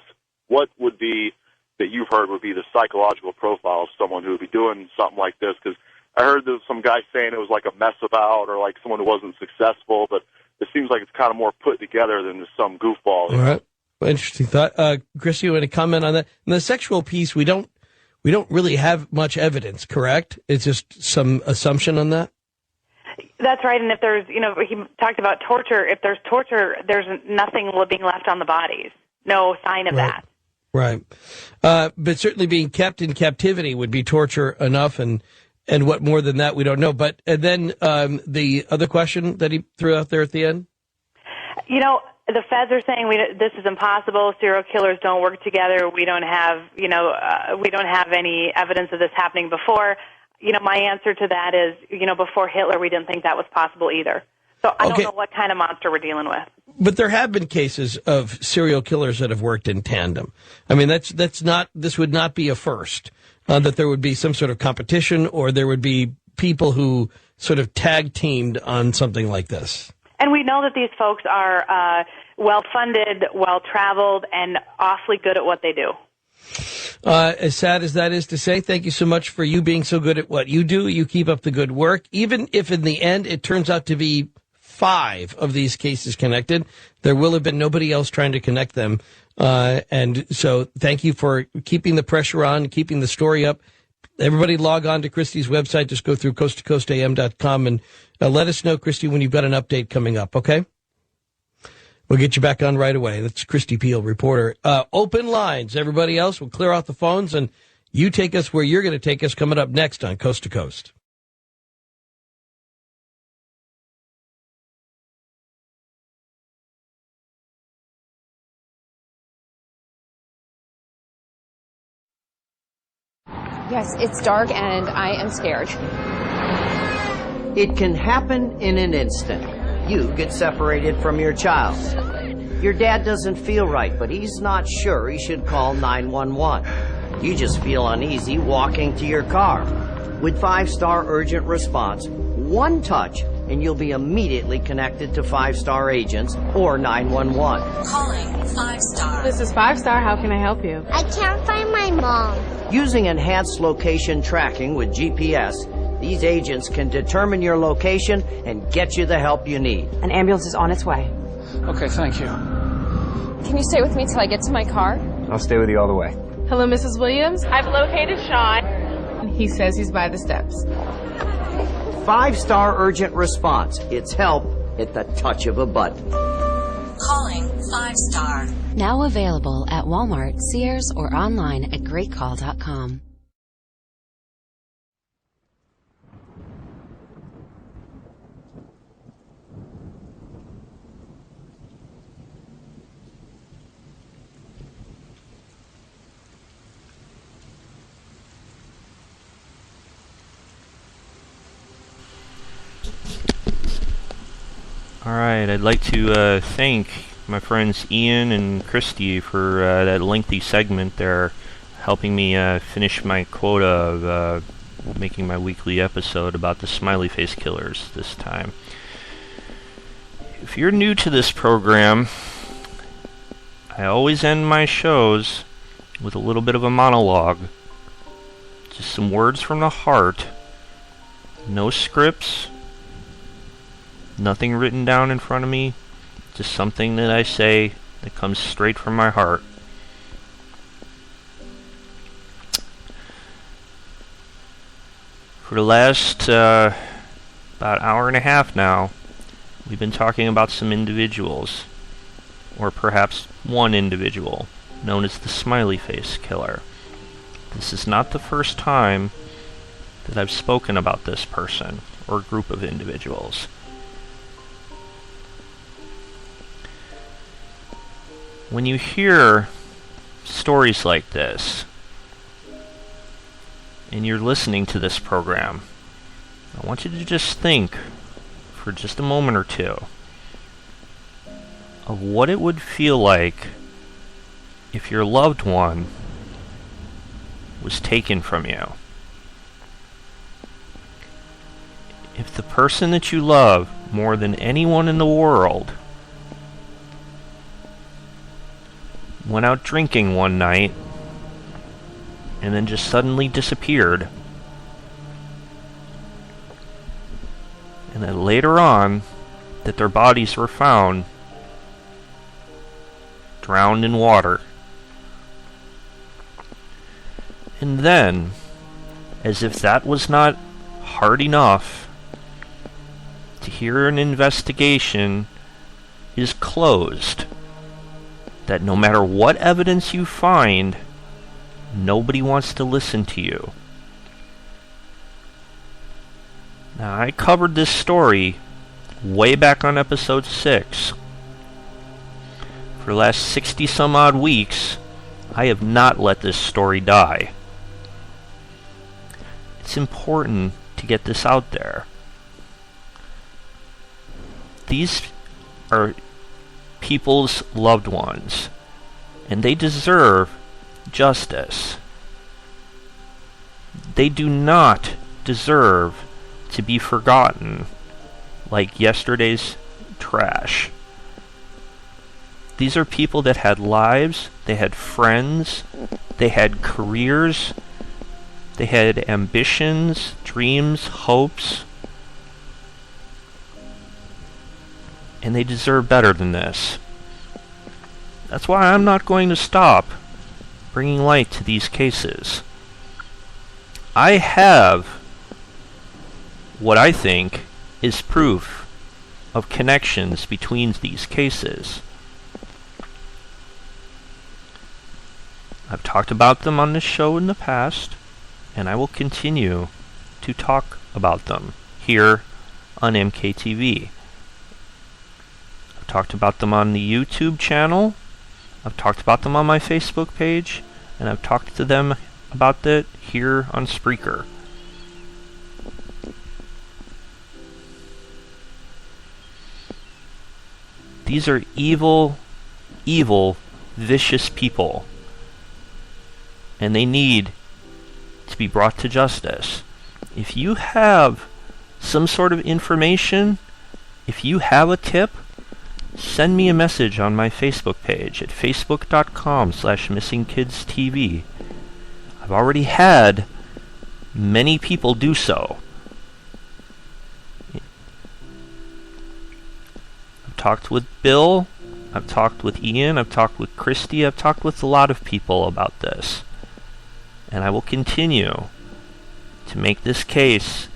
what would be, that you've heard, would be the psychological profile of someone who would be doing something like this? Because I heard there's some guy saying it was like a mess about, or like someone who wasn't successful, but it seems like it's kind of more put together than just some goofball. All right. Well, interesting thought. Chris, you want to comment on that? In the sexual piece, we don't really have much evidence, correct? It's just some assumption on that? That's right. And if there's, he talked about torture. If there's torture, there's nothing being left on the bodies. No sign of that. Right. But certainly being kept in captivity would be torture enough, and what more than that, we don't know. But then the other question that he threw out there at the end? The feds are saying this is impossible. Serial killers don't work together. We don't have, we don't have any evidence of this happening before. My answer to that is, before Hitler, we didn't think that was possible either. So I don't know what kind of monster we're dealing with. But there have been cases of serial killers that have worked in tandem. I mean, this would not be a first, that there would be some sort of competition or there would be people who sort of tag teamed on something like this. And we know that these folks are well-funded, well-traveled, and awfully good at what they do. As sad as that is to say, thank you so much for you being so good at what you do. You keep up the good work. Even if in the end it turns out to be 5 of these cases connected, there will have been nobody else trying to connect them. And so thank you for keeping the pressure on, keeping the story up. Everybody log on to Christy's website. Just go through coasttocoastam.com and let us know, Christy, when you've got an update coming up, okay? We'll get you back on right away. That's Christy Peel, reporter. Open lines. Everybody else, we'll clear out the phones, and you take us where you're going to take us coming up next on Coast to Coast. Yes, it's dark and I am scared. It can happen in an instant. You get separated from your child. Your dad doesn't feel right, but he's not sure he should call 911. You just feel uneasy walking to your car. With 5-star urgent response, one touch and you'll be immediately connected to 5-star agents or 911. Calling 5-star. This is 5-star. How can I help you? I can't find my mom. Using enhanced location tracking with GPS, these agents can determine your location and get you the help you need. An ambulance is on its way. Okay, thank you. Can you stay with me till I get to my car? I'll stay with you all the way. Hello, Mrs. Williams. I've located Sean. He says he's by the steps. 5-star urgent response. It's help at the touch of a button. Calling 5-star. Now available at Walmart, Sears, or online at greatcall.com. All right, I'd like to thank my friends Ian and Christy for that lengthy segment there, helping me finish my quota of making my weekly episode about the Smiley Face Killers this time. If you're new to this program, I always end my shows with a little bit of a monologue. Just some words from the heart. No scripts. Nothing written down in front of me. Just something that I say that comes straight from my heart. For the last about hour and a half now, we've been talking about some individuals, or perhaps one individual, known as the Smiley Face Killer. This is not the first time that I've spoken about this person or group of individuals. When you hear stories like this, and you're listening to this program, I want you to just think for just a moment or two of what it would feel like if your loved one was taken from you. If the person that you love more than anyone in the world went out drinking one night and then just suddenly disappeared, and then later on that their bodies were found drowned in water. And then, as if that was not hard enough, to hear an investigation is closed, that no matter what evidence you find, nobody wants to listen to you. Now, I covered this story way back on episode 6. For the last 60 some odd weeks, I have not let this story die. It's important to get this out there. These are people's loved ones, and they deserve justice. They do not deserve to be forgotten like yesterday's trash. These are people that had lives, they had friends, they had careers, they had ambitions, dreams, hopes, and they deserve better than this. That's why I'm not going to stop bringing light to these cases. I have what I think is proof of connections between these cases. I've talked about them on this show in the past, and I will continue to talk about them here on MKTV. I've talked about them on the YouTube channel, I've talked about them on my Facebook page, and I've talked to them about it here on Spreaker. These are evil, vicious people, and they need to be brought to justice. If you have some sort of information, if you have a tip, send me a message on my Facebook page at facebook.com/missingkidstv. I've already had many people do so. I've talked with Bill, I've talked with Ian, I've talked with Christy, I've talked with a lot of people about this. And I will continue to make this case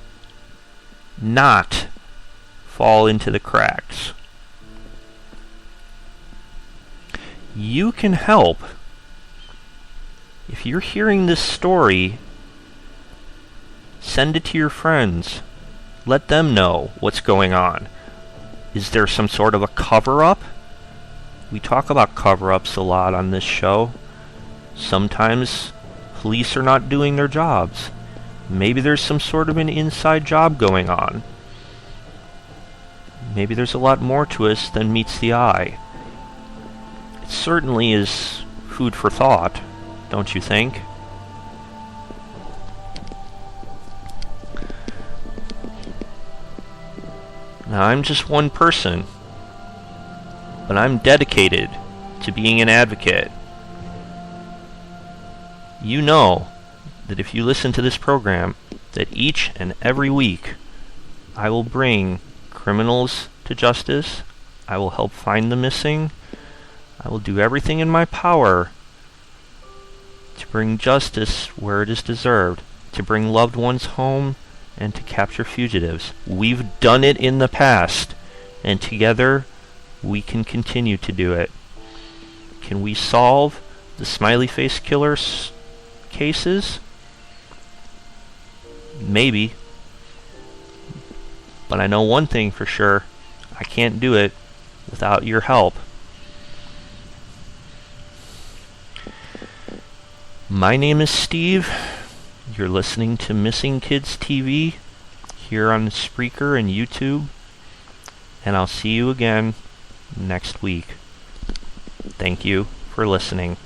not fall into the cracks. You can help. If you're hearing this story, send it to your friends. Let them know what's going on. Is there some sort of a cover-up? We talk about cover-ups a lot on this show. Sometimes police are not doing their jobs. Maybe there's some sort of an inside job going on. Maybe there's a lot more to us than meets the eye. It certainly is food for thought, don't you think? Now, I'm just one person, but I'm dedicated to being an advocate. You know that if you listen to this program, that each and every week I will bring criminals to justice. I will help find the missing. I will do everything in my power to bring justice where it is deserved, to bring loved ones home, and to capture fugitives. We've done it in the past, and together we can continue to do it. Can we solve the Smiley Face Killer cases? Maybe. But I know one thing for sure. I can't do it without your help. My name is Steve. You're listening to Missing Kids TV here on Spreaker and YouTube. And I'll see you again next week. Thank you for listening.